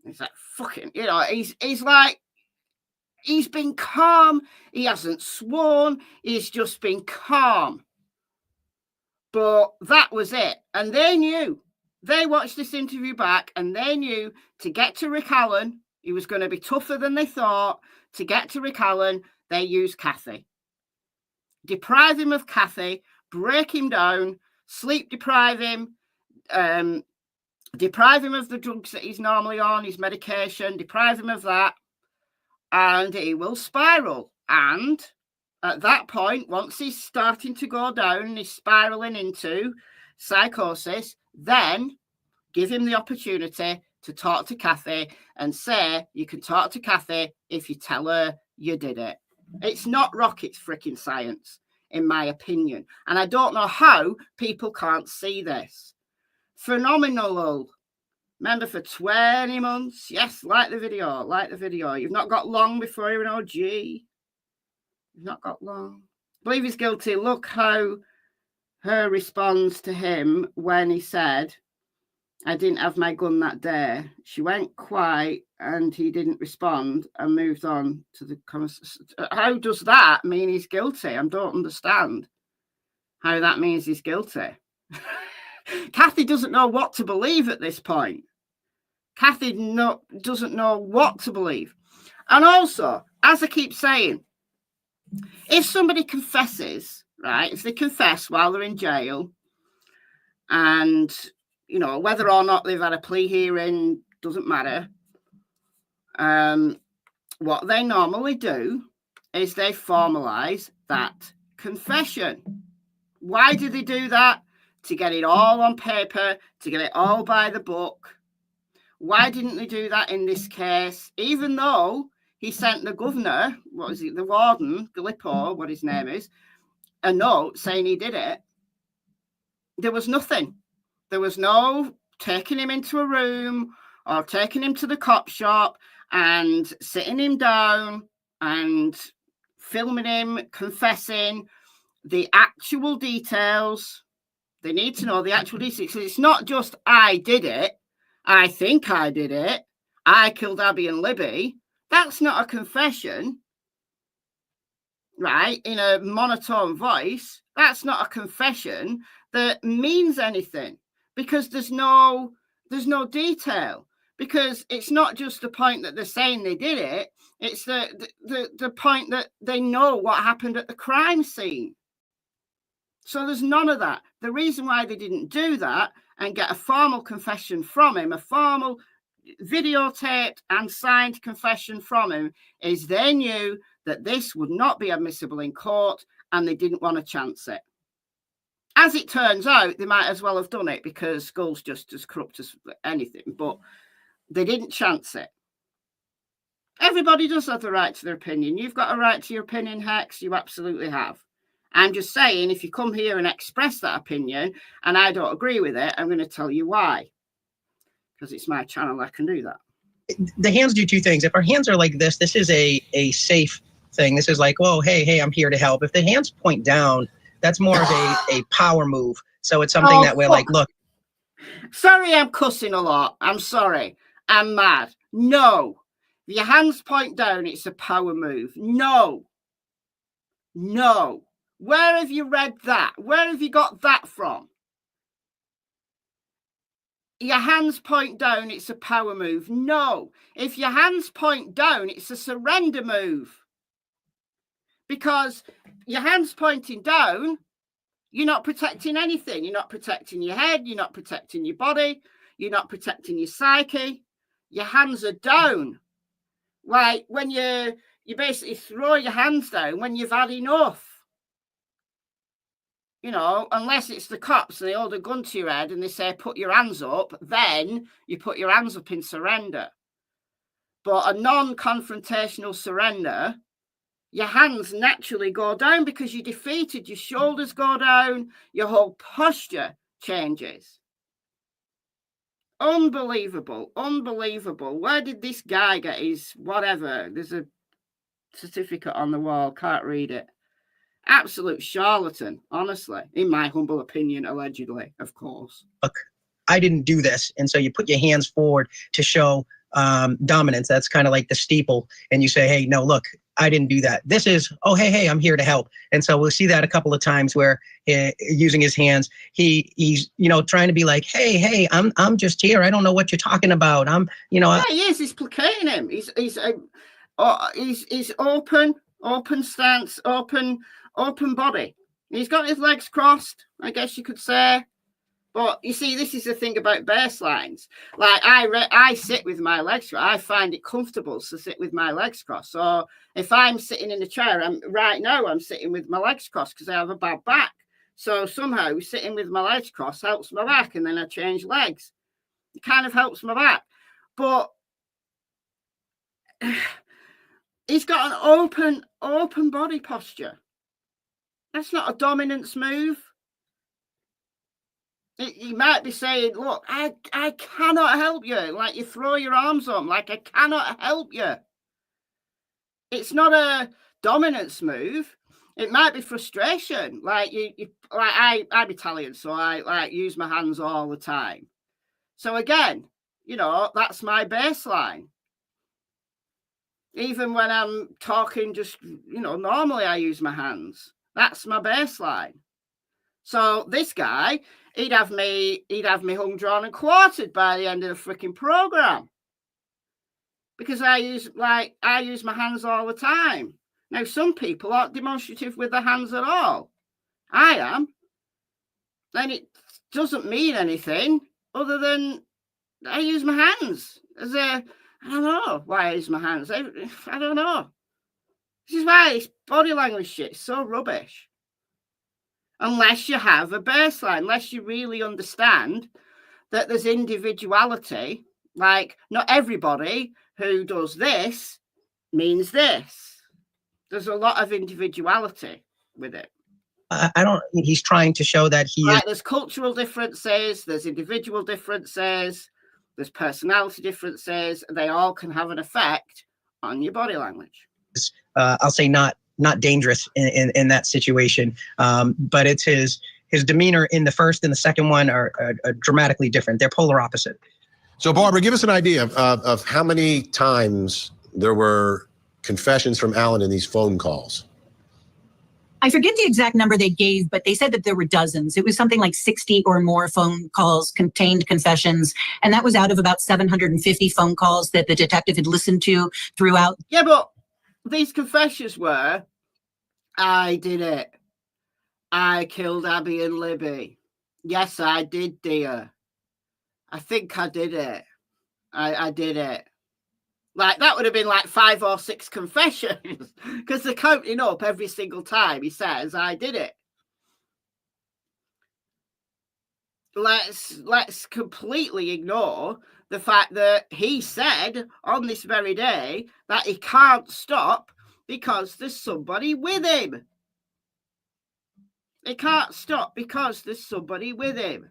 He's like, fucking, he's like, he's been calm. He hasn't sworn. He's just been calm. But that was it. And they knew. They watched this interview back and they knew to get to Rick Allen, he was going to be tougher than they thought. To get to Rick Allen, they used Kathy. Deprive him of Kathy, break him down, sleep deprive him, deprive him of the drugs that he's normally on, his medication, deprive him of that, and he will spiral. And at that point, once he's starting to go down and he's spiraling into psychosis, then give him the opportunity to talk to Kathy and say, you can talk to Kathy if you tell her you did it. It's not rocket freaking science, in my opinion. And I don't know how people can't see this. Phenomenal. Remember, for 20 months. Yes, like the video. You've not got long before you're an OG. You've not got long. I believe he's guilty. Look how her responds to him when he said, I didn't have my gun that day. She went quiet and he didn't respond and moved on to the conversation. How does that mean he's guilty? I don't understand how that means he's guilty. Kathy doesn't know what to believe at this point. Kathy doesn't know what to believe. And also, as I keep saying, if somebody confesses, right, if they confess while they're in jail, and, you know, whether or not they've had a plea hearing doesn't matter, what they normally do is they formalize that confession. Why do they do that? To get it all on paper, to get it all by the book. Why didn't they do that in this case? Even though he sent the governor, what is it, the warden, Galippo, what his name is, a note saying he did it. There was nothing. There was no taking him into a room or taking him to the cop shop and sitting him down and filming him, confessing the actual details. They need to know the actual details. So it's not just, I did it. I think I did it. I killed Abby and Libby. That's not a confession, right? In a monotone voice. That's not a confession that means anything, because there's no detail. Because it's not just the point that they're saying they did it. It's the point that they know what happened at the crime scene. So there's none of that. The reason why they didn't do that and get a formal confession from him, a formal videotaped and signed confession from him, is they knew that this would not be admissible in court and they didn't want to chance it. As it turns out, they might as well have done it because Skull's just as corrupt as anything, but they didn't chance it. Everybody does have the right to their opinion. You've got a right to your opinion, Hex. You absolutely have. I'm just saying, if you come here and express that opinion and I don't agree with it, I'm going to tell you why. Because it's my channel, I can do that. The hands do two things. If our hands are like this is a safe thing. This is like, oh, hey, I'm here to help. If the hands point down, that's more of a power move. So it's something that we're like, look. Sorry, I'm cussing a lot. I'm sorry. I'm mad. No. If your hands point down, it's a power move. No. No. Where have you read that? Where have you got that from? Your hands point down, it's a power move. No. If your hands point down, it's a surrender move. Because your hands pointing down, you're not protecting anything. You're not protecting your head. You're not protecting your body. You're not protecting your psyche. Your hands are down. Like when you basically throw your hands down when you've had enough. You know, unless it's the cops and they hold a gun to your head and they say, put your hands up, then you put your hands up in surrender. But a non-confrontational surrender, your hands naturally go down because you're defeated. Your shoulders go down. Your whole posture changes. Unbelievable. Unbelievable. Where did this guy get his whatever? There's a certificate on the wall. Can't read it. Absolute charlatan, honestly, in my humble opinion, allegedly, of course. Look, I didn't do this. And so you put your hands forward to show dominance. That's kind of like the steeple. And you say, hey, no, look, I didn't do that. This is, oh, hey, I'm here to help. And so we'll see that a couple of times where using his hands, he's, you know, trying to be like, hey, I'm just here. I don't know what you're talking about. Yeah, he is. He's placating him. He's open stance, open body. He's got his legs crossed, I guess you could say. But you see, this is the thing about baselines. Like I sit with my legs crossed. I find it comfortable to sit with my legs crossed. So if I'm sitting in a chair, right now I'm sitting with my legs crossed because I have a bad back. So somehow sitting with my legs crossed helps my back, and then I change legs. It kind of helps my back. But he's got an open body posture. That's not a dominance move. You might be saying, look, I cannot help you. Like you throw your arms up, like I cannot help you. It's not a dominance move. It might be frustration. Like I'm Italian, so I like use my hands all the time. So again, you know, that's my baseline. Even when I'm talking, just, you know, normally I use my hands. That's my baseline. So this guy, he'd have me hung, drawn and quartered by the end of the freaking program. because I use my hands all the time. Now, some people aren't demonstrative with their hands at all. I am. And it doesn't mean anything other than I use my hands as a, I don't know why I use my hands. I don't know. This is why this body language shit is so rubbish. Unless you have a baseline, unless you really understand that there's individuality, like not everybody who does this means this. There's a lot of individuality with it. I don't, he's trying to show that he is. There's cultural differences, there's individual differences, there's personality differences. They all can have an effect on your body language. I'll say not dangerous in that situation, but it's his demeanor in the first and the second one are dramatically different. They're polar opposite. So Barbara, give us an idea of how many times there were confessions from Alan in these phone calls. I forget the exact number they gave, but they said that there were dozens. It was something like 60 or more phone calls contained confessions. And that was out of about 750 phone calls that the detective had listened to throughout. Yeah, but these confessions were, I did it. I killed Abby and Libby. Yes, I did, dear. I think I did it. I did it. Like, that would have been like 5 or 6 confessions because they're counting up every single time he says, I did it. Let's completely ignore the fact that he said on this very day that he can't stop because there's somebody with him. He can't stop because there's somebody with him.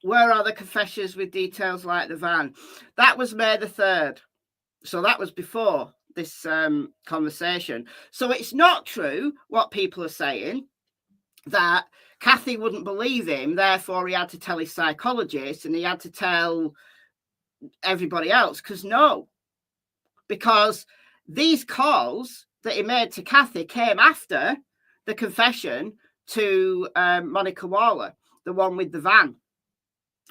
Where are the confessions with details like the van? That was May the 3rd. So that was before this conversation. So it's not true what people are saying, that Kathy wouldn't believe him, therefore he had to tell his psychologist and he had to tell everybody else. Because these calls that he made to Kathy came after the confession to Monica Waller, the one with the van.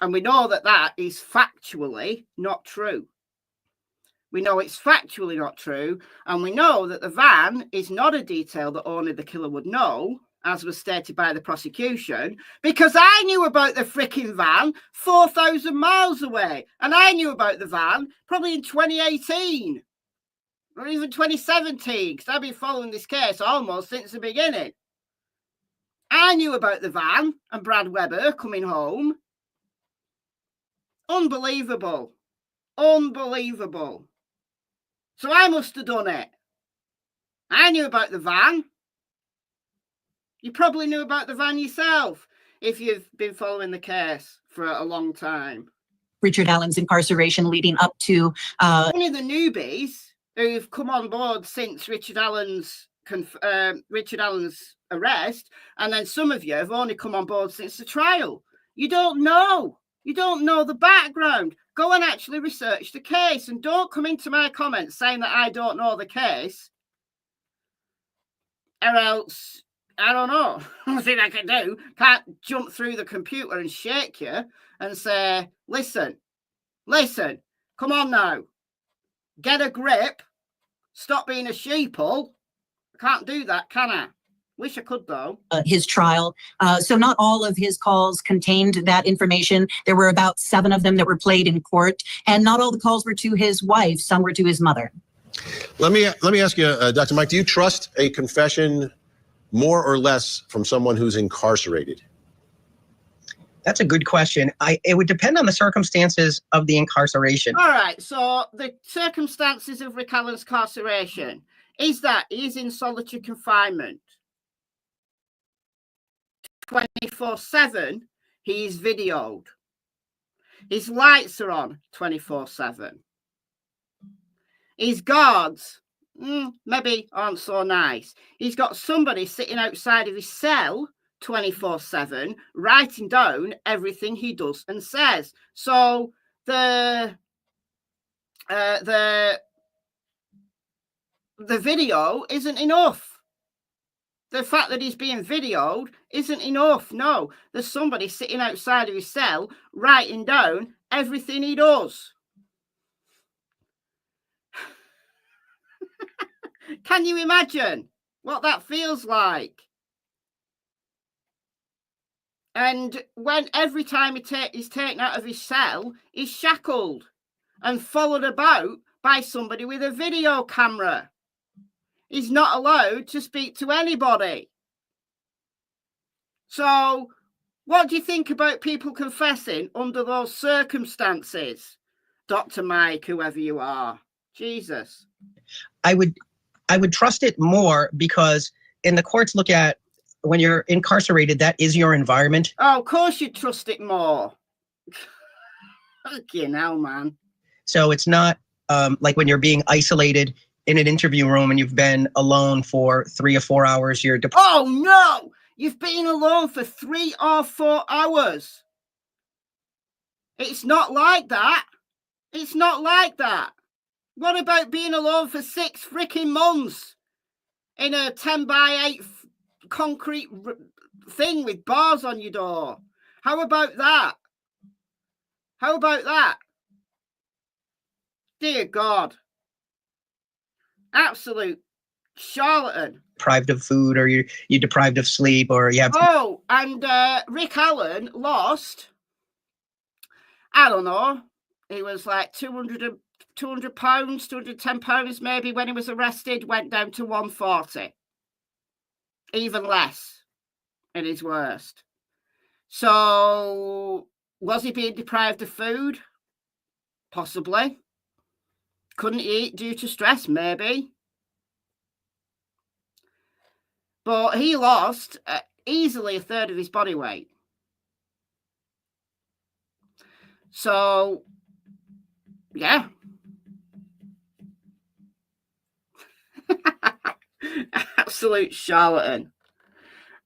And we know that that is factually not true. We know it's factually not true. And we know that the van is not a detail that only the killer would know, as was stated by the prosecution, because I knew about the freaking van 4,000 miles away. And I knew about the van probably in 2018 or even 2017, because I've been following this case almost since the beginning. I knew about the van and Brad Webber coming home. Unbelievable. Unbelievable. So I must have done it. I knew about the van. You probably knew about the van yourself if you've been following the case for a long time. Richard Allen's incarceration leading up to... Only the newbies who've come on board since Richard Allen's arrest, and then some of you have only come on board since the trial. You don't know. You don't know the background. Go and actually research the case and don't come into my comments saying that I don't know the case. Or else, I don't know. Nothing I can do. Can't jump through the computer and shake you and say, listen, come on now. Get a grip. Stop being a sheeple. I can't do that, can I? Wish I could, though. His trial. So not all of his calls contained that information. There were about 7 of them that were played in court, and not all the calls were to his wife. Some were to his mother. Let me ask you, Dr. Mike, do you trust a confession more or less from someone who's incarcerated? That's a good question. It would depend on the circumstances of the incarceration. All right. So the circumstances of Rick Allen's incarceration is that he is in solitary confinement. 24/7, he is videoed. His lights are on 24/7. His guards maybe aren't so nice. He's got somebody sitting outside of his cell 24/7 writing down everything he does and says. So the video isn't enough. The fact that he's being videoed isn't enough. No, there's somebody sitting outside of his cell writing down everything he does. Can you imagine what that feels like? And when every time he's taken out of his cell, he's shackled and followed about by somebody with a video camera. He's not allowed to speak to anybody. So what do you think about people confessing under those circumstances? Dr. Mike, whoever you are. Jesus. I would trust it more because in the courts look at when you're incarcerated, that is your environment. Oh, of course you'd trust it more. Fucking hell, man. So it's not like when you're being isolated in an interview room and you've been alone for 3 or 4 hours. Oh, no! You've been alone for 3 or 4 hours. It's not like that. It's not like that. What about being alone for 6 freaking months in a 10 by 8 concrete thing with bars on your door? How about that? How about that? Dear God. Absolute charlatan. Deprived of food, or you're deprived of sleep, or you have... Oh, and Rick Allen lost, I don't know, he was like 200 pounds, 210 pounds maybe when he was arrested, went down to 140. Even less in his worst. So was he being deprived of food? Possibly. Couldn't eat due to stress? Maybe. But he lost easily 1/3 of his body weight. So, yeah. Absolute charlatan.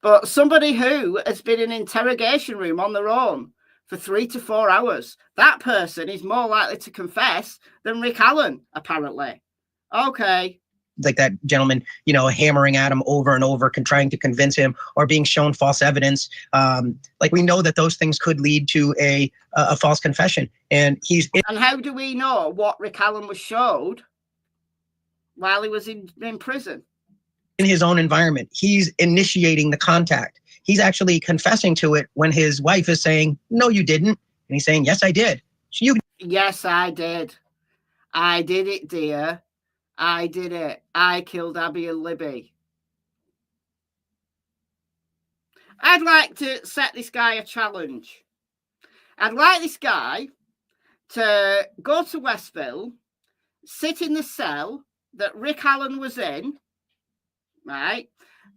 But somebody who has been in an interrogation room on their own for 3 to 4 hours, that person is more likely to confess than Rick Allen, apparently. Okay. Like that gentleman, hammering at him over and over, trying to convince him, or being shown false evidence. Like we know that those things could lead to a false confession. And how do we know what Rick Allen was showed while he was in prison? In his own environment, he's initiating the contact. He's actually confessing to it when his wife is saying, "No, you didn't," and he's saying, "Yes, I did." Yes, I did. I did it, dear. I did it. I killed Abby and Libby. I'd like to set this guy a challenge. I'd like this guy to go to Westville, sit in the cell that Rick Allen was in, right?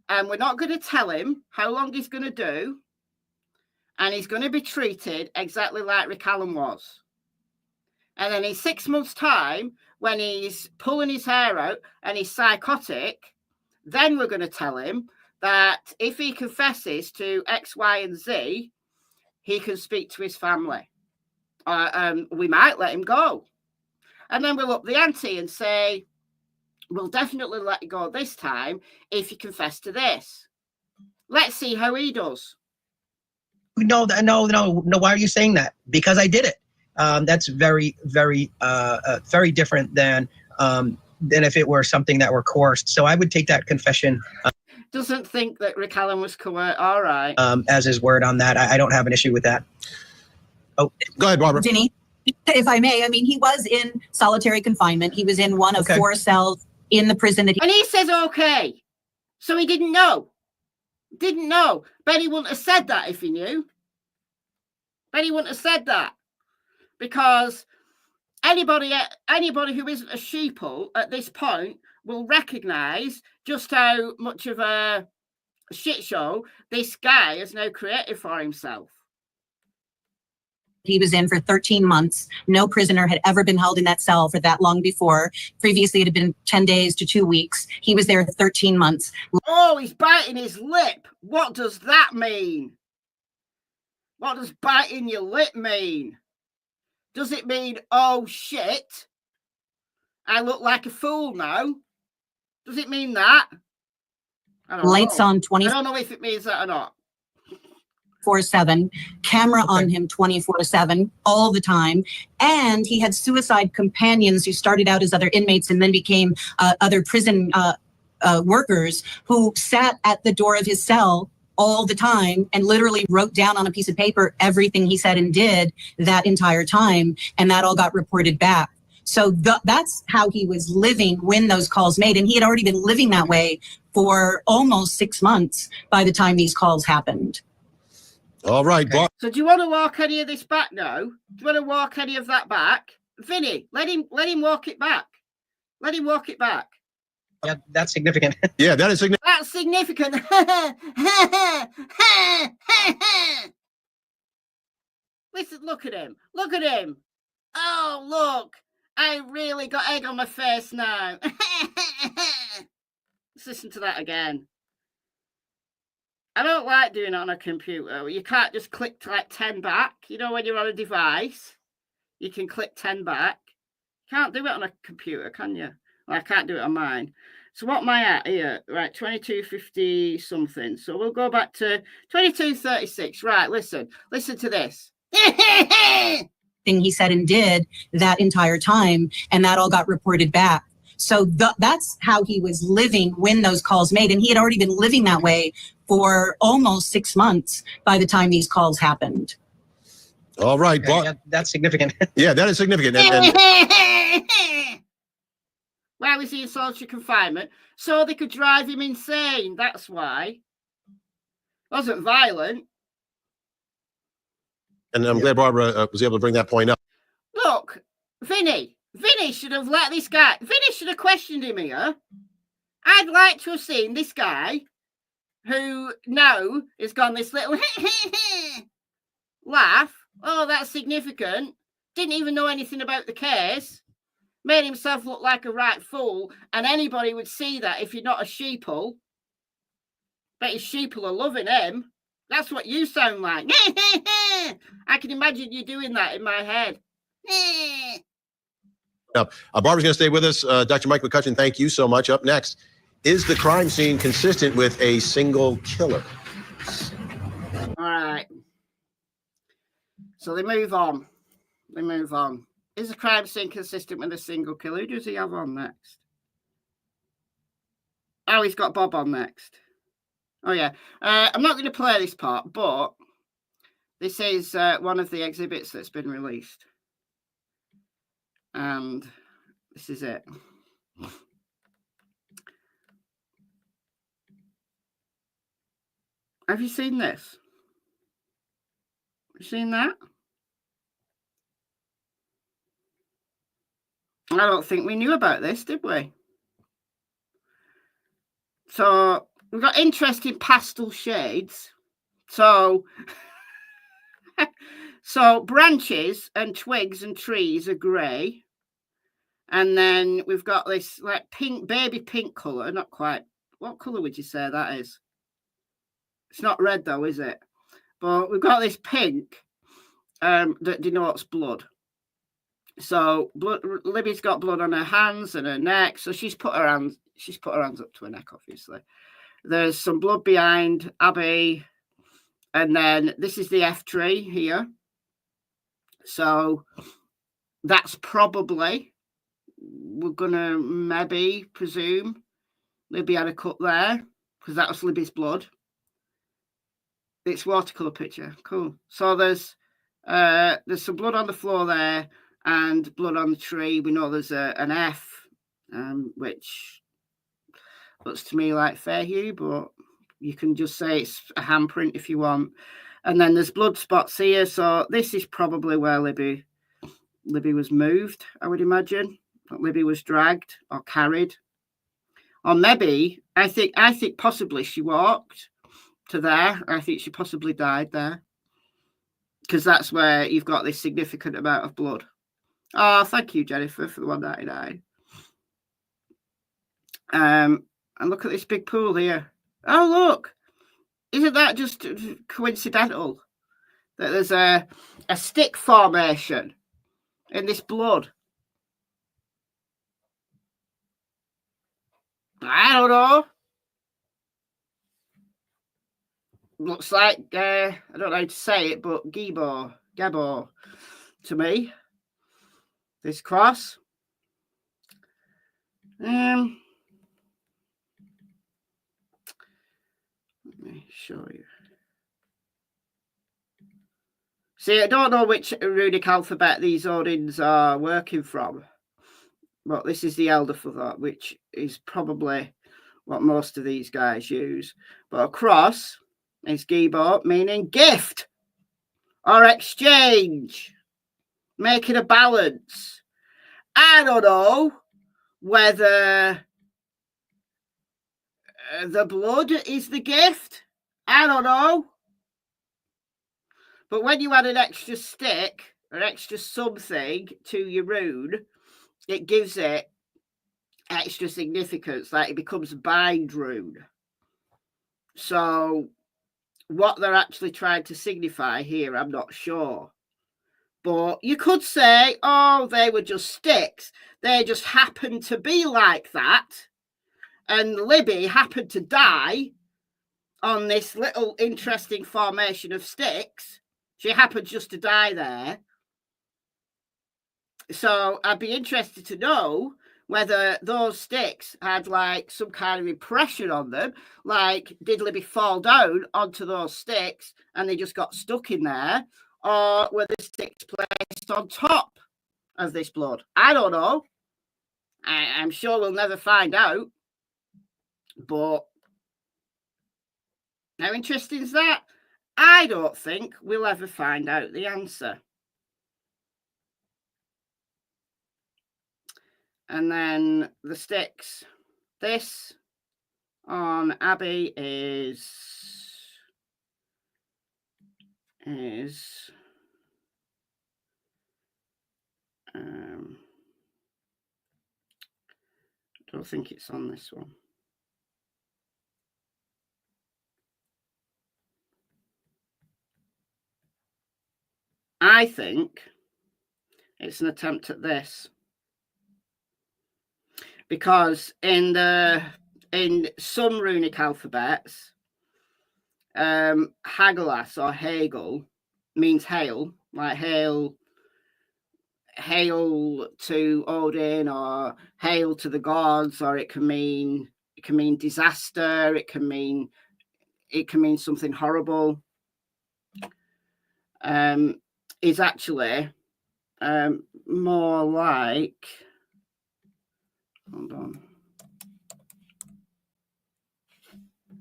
And we're not going to tell him how long he's going to do. And he's going to be treated exactly like Rick Allen was. And then in 6 months' time, when he's pulling his hair out and he's psychotic, then we're going to tell him that if he confesses to X, Y, and Z, he can speak to his family. We might let him go. And then we'll up the ante and say, we'll definitely let you go this time if you confess to this. Let's see how he does. No. Why are you saying that? Because I did it. That's very, very, very different than if it were something that were coerced. So I would take that confession. Doesn't think that Rick Allen was coerced. All right. As his word on that. I don't have an issue with that. Oh, go ahead, Barbara. Vinnie, if I may, he was in solitary confinement. He was in one of 4 cells in the prison that and he says, okay. So he didn't know. Didn't know. Bet he wouldn't have said that if he knew. Bet he wouldn't have said that. Because anybody who isn't a sheeple at this point will recognise just how much of a shit show this guy has now created for himself. he was in for 13 months. No prisoner had ever been held in that cell for that long before. Previously, it had been 10 days to 2 weeks. He was there 13 months. Oh, he's biting his lip. What does that mean? What does biting your lip mean? Does it mean, oh shit, I look like a fool now? Does it mean that? Lights on 20. I don't know if it means that or not. 24/7, camera on him 24/7, all the time. And he had suicide companions who started out as other inmates and then became other prison workers who sat at the door of his cell all the time and literally wrote down on a piece of paper everything he said and did that entire time. And that all got reported back. So that's how he was living when those calls made. And he had already been living that way for almost 6 months by the time these calls happened. All right. Okay. So do you want to walk any of this back now? Do you want to walk any of that back? Vinny, let him walk it back. Let him walk it back. Yeah, that's significant. Yeah, that is significant. That's significant. Listen, look at him. Look at him. Oh, look. I really got egg on my face now. Let's listen to that again. I don't like doing it on a computer. You can't just click like 10 back. You know, when you're on a device, you can click 10 back. You can't do it on a computer, can you? Well, I can't do it on mine. So what am I at here? Right, 2250 something. So we'll go back to 2236. Right, listen to this. Thing he said and did that entire time, and that all got reported back. So that's how he was living when those calls made. And he had already been living that way for almost 6 months by the time these calls happened. All right. Okay, yeah, that's significant. Yeah, that is significant. Why was he in solitary confinement? So they could drive him insane. That's why. Wasn't violent. And I'm glad Barbara was able to bring that point up. Look, Vinny should have let this guy. Vinny should have questioned him here. I'd like to have seen this guy who now has gone this little laugh. Oh, that's significant. Didn't even know anything about the case. Made himself look like a right fool. And anybody would see that if you're not a sheeple. Bet his sheeple are loving him. That's what you sound like. I can imagine you doing that in my head. Barbara's going to stay with us. Dr. Mike McCutcheon, thank you so much. Up next, is the crime scene consistent with a single killer? All right. So they move on. Is the crime scene consistent with a single killer? Who does he have on next? Oh, he's got Bob on next. Oh, yeah. I'm not going to play this part, but this is one of the exhibits that's been released. And this is it. Have you seen this? You seen that? I don't think we knew about this, did we? So we've got interesting pastel shades. So branches and twigs and trees are grey. And then we've got this like pink, baby pink colour. Not quite. What colour would you say that is? It's not red though, is it? But we've got this pink that denotes blood. So Libby's got blood on her hands and her neck. So she's put her hands up to her neck, obviously. There's some blood behind Abby. And then this is the F tree here. So that's probably, we're going to maybe presume Libby had a cut there because that was Libby's blood. It's watercolor picture. Cool. So there's some blood on the floor there and blood on the tree. We know there's an F, which looks to me like Fairhue, but you can just say it's a handprint if you want. And then there's blood spots here. So this is probably where Libby was moved, I would imagine. Libby was dragged or carried. Or maybe, I think possibly she walked to there. I think she possibly died there. Because that's where you've got this significant amount of blood. Oh, thank you, Jennifer, for the 199. And look at this big pool here. Oh, look. Isn't that just coincidental that there's a stick formation in this blood? I don't know. looks like, I don't know how to say it, but Gebo to me. This cross. Let me show you. See, I don't know which runic alphabet these Odins are working from, but this is the Elder for that, which is probably what most of these guys use. But a cross is Gebo, meaning gift or exchange, making a balance. I don't know whether the blood is the gift. I don't know. But when you add an extra stick or extra something to your rune, it gives it extra significance, like it becomes a bind rune. So what they're actually trying to signify here, I'm not sure. But you could say, oh, they were just sticks. They just happened to be like that. And Libby happened to die on this little interesting formation of sticks. She happened just to die there. So I'd be interested to know whether those sticks had like some kind of impression on them. Like, did Libby fall down onto those sticks and they just got stuck in there? Or were the sticks placed on top of this blood? I don't know. I'm sure we'll never find out. But how interesting is that? I don't think we'll ever find out the answer. And then the sticks. This on Abby is I don't think it's on this one. I think it's an attempt at this, because in some runic alphabets, Hagelas or Hagel means hail, like hail to Odin or hail to the gods, or it can mean disaster, it can mean something horrible. Is actually more like, hold on,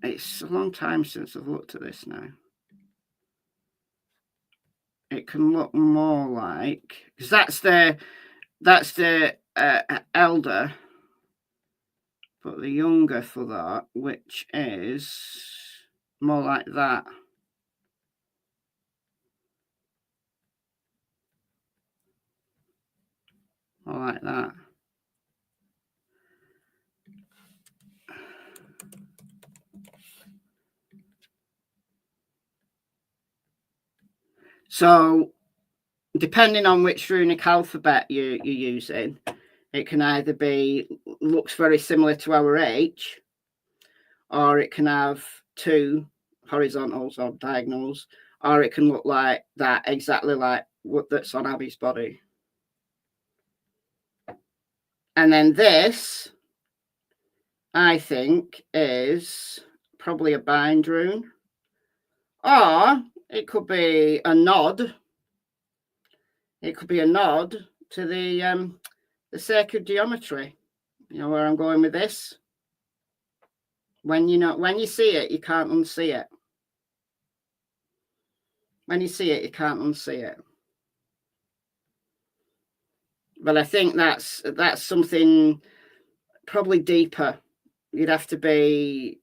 it's a long time since I've looked at this now. It can look more like, because that's the elder, but the younger for that, which is more like that. More like that. So, depending on which runic alphabet you're using, it can either be, looks very similar to our H, or it can have two horizontals or diagonals, or it can look like that, exactly like what that's on Abby's body. And then this, I think, is probably a bind rune, or it could be a nod. It could be a nod to the sacred geometry. You know where I'm going with this? When you see it, you can't unsee it. When you see it, you can't unsee it. But I think that's something probably deeper. You'd have to be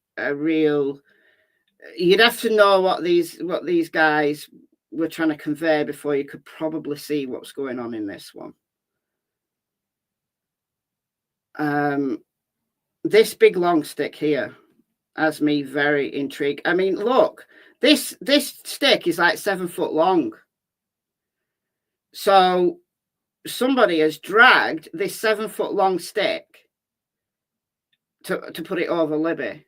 you'd have to know what these guys were trying to convey before you could probably see what's going on in this one. This big long stick here has me very intrigued. I mean, look, this stick is like 7 foot long. So somebody has dragged this 7 foot long stick to put it over Libby.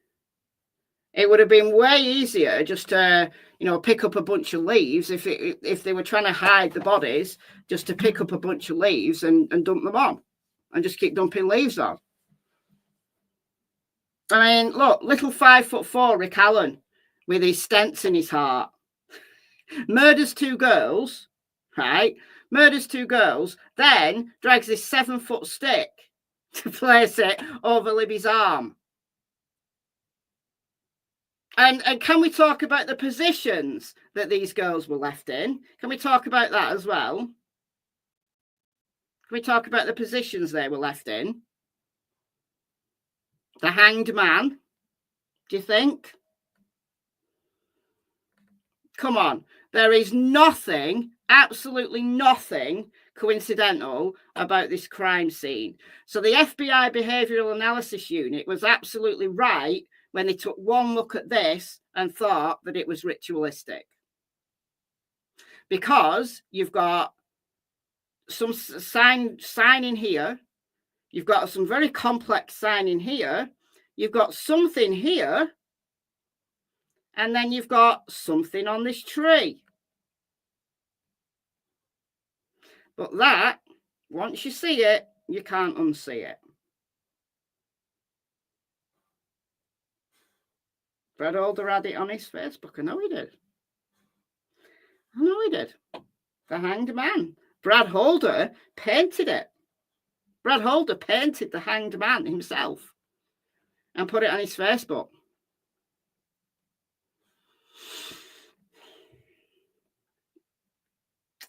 It would have been way easier just to, you know, pick up a bunch of leaves if they were trying to hide the bodies, just to pick up a bunch of leaves and dump them on and just keep dumping leaves on. I mean, look, little 5'4" Rick Allen with his stents in his heart murders 2 girls, right? Murders 2 girls, then drags this 7-foot stick to place it over Libby's arm. And can we talk about the positions that these girls were left in? Can we talk about that as well? Can we talk about the positions they were left in? The hanged man, do you think? Come on. There is nothing, absolutely nothing coincidental about this crime scene. So the FBI Behavioral Analysis Unit was absolutely right when they took one look at this and thought that it was ritualistic. Because you've got some sign in here, you've got some very complex sign in here, you've got something here, and then you've got something on this tree. But that, once you see it, you can't unsee it. Brad Holder had it on his Facebook. I know he did. I know he did. The hanged man. Brad Holder painted it. Brad Holder painted the hanged man himself and put it on his Facebook.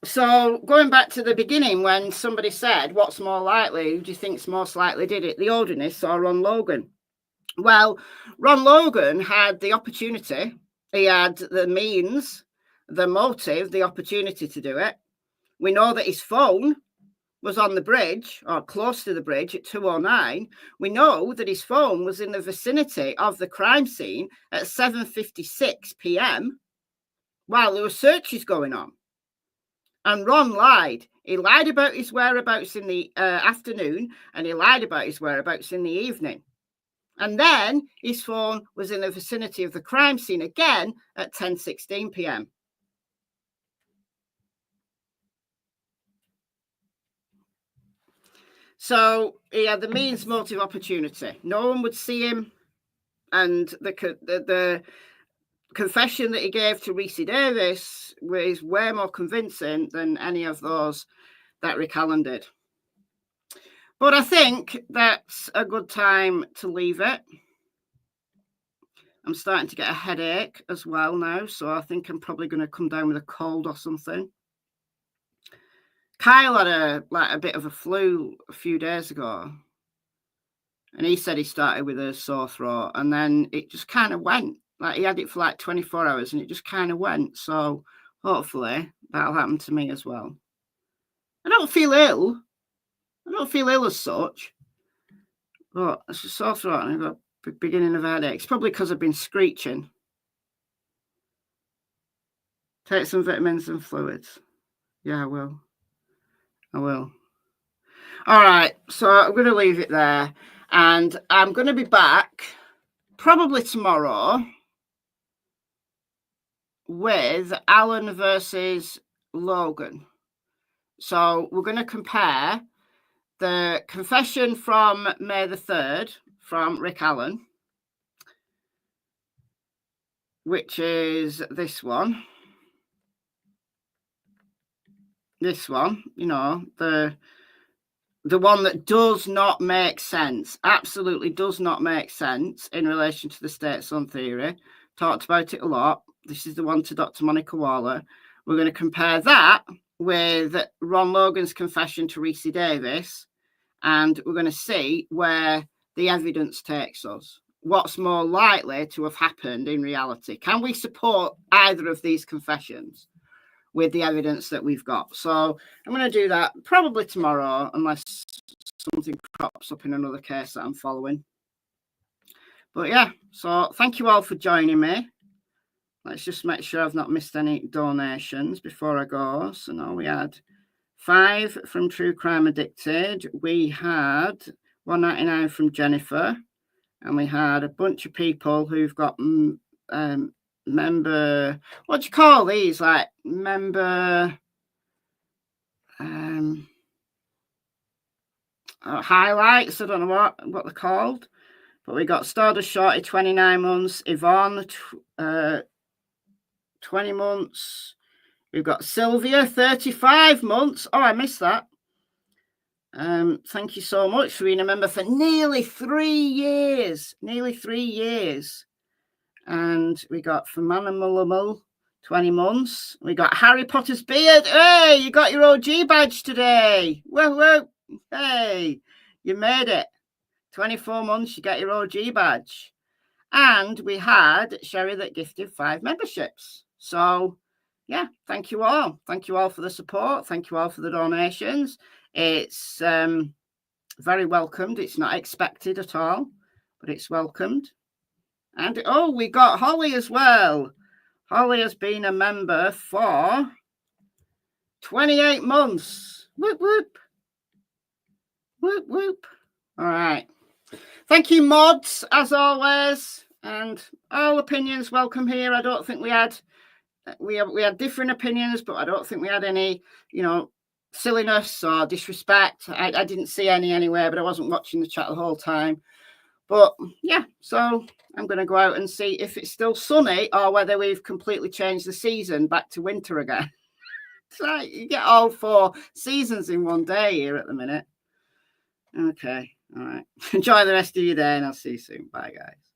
So going back to the beginning, when somebody said, what's more likely, who do you think's most likely did it, the Odinists or Ron Logan? Well, Ron Logan had the opportunity, he had the means, the motive, the opportunity to do it. We know that his phone was on the bridge or close to the bridge at 2:09. We know that his phone was in the vicinity of the crime scene at 7:56 p.m. while there were searches going on. And Ron lied. He lied about his whereabouts in the afternoon, and he lied about his whereabouts in the evening. And then his phone was in the vicinity of the crime scene again at 10:16 p.m. So he had the means, motive, opportunity. No one would see him. And the confession that he gave to Reese Davis was way more convincing than any of those that Rick Allen did. But I think that's a good time to leave it. I'm starting to get a headache as well now, so I think I'm probably going to come down with a cold or something. Kyle had a bit of a flu a few days ago, and he said he started with a sore throat, and then it just kind of went. Like he had it for like 24 hours, and it just kind of went. So hopefully that'll happen to me as well. I don't feel ill. I don't feel ill as such, but it's a sore throat, and I've got a beginning of headache. It's probably because I've been screeching. Take some vitamins and fluids. Yeah, I will. I will. All right, so I'm going to leave it there, and I'm going to be back probably tomorrow with Alan versus Logan. So we're going to compare the confession from May the 3rd from Rick Allen, which is this one. This one, you know, the one that does not make sense, absolutely does not make sense in relation to the state sun theory. Talked about it a lot. This is the one to Dr. Monica Waller. We're going to compare that with Ron Logan's confession to Reese Davis, and we're going to see where the evidence takes us. What's more likely to have happened in reality? Can we support either of these confessions with the evidence that we've got? So I'm going to do that probably tomorrow, unless something crops up in another case that I'm following. But yeah, so thank you all for joining me. Let's just make sure I've not missed any donations before I go. So now we had 5 from True Crime Addicted. We had $1.99 from Jennifer. And we had a bunch of people who've got member, what do you call these? Like member highlights. I don't know what they're called. But we got Stardust Shorty, 29 months. Yvonne, 20 months. We've got Sylvia, 35 months. Oh, I missed that. Thank you so much for being a member for nearly 3 years. Nearly 3 years. And we got Famanamulamul, 20 months. We got Harry Potter's beard. Hey, you got your OG badge today. Whoa, whoa. Hey, you made it. 24 months, you get your OG badge. And we had Sherry that gifted 5 memberships. So, yeah, thank you all. Thank you all for the support. Thank you all for the donations. It's very welcomed. It's not expected at all, but it's welcomed. And, oh, we got Holly as well. Holly has been a member for 28 months. Whoop, whoop. Whoop, whoop. All right. Thank you, mods, as always, and all opinions welcome here. I don't think we had different opinions, but I don't think we had any, silliness or disrespect. I didn't see any anywhere, but I wasn't watching the chat the whole time. But yeah, so I'm going to go out and see if it's still sunny or whether we've completely changed the season back to winter again. It's like you get all 4 seasons in one day here at the minute. Okay. All right. Enjoy the rest of your day and I'll see you soon. Bye, guys.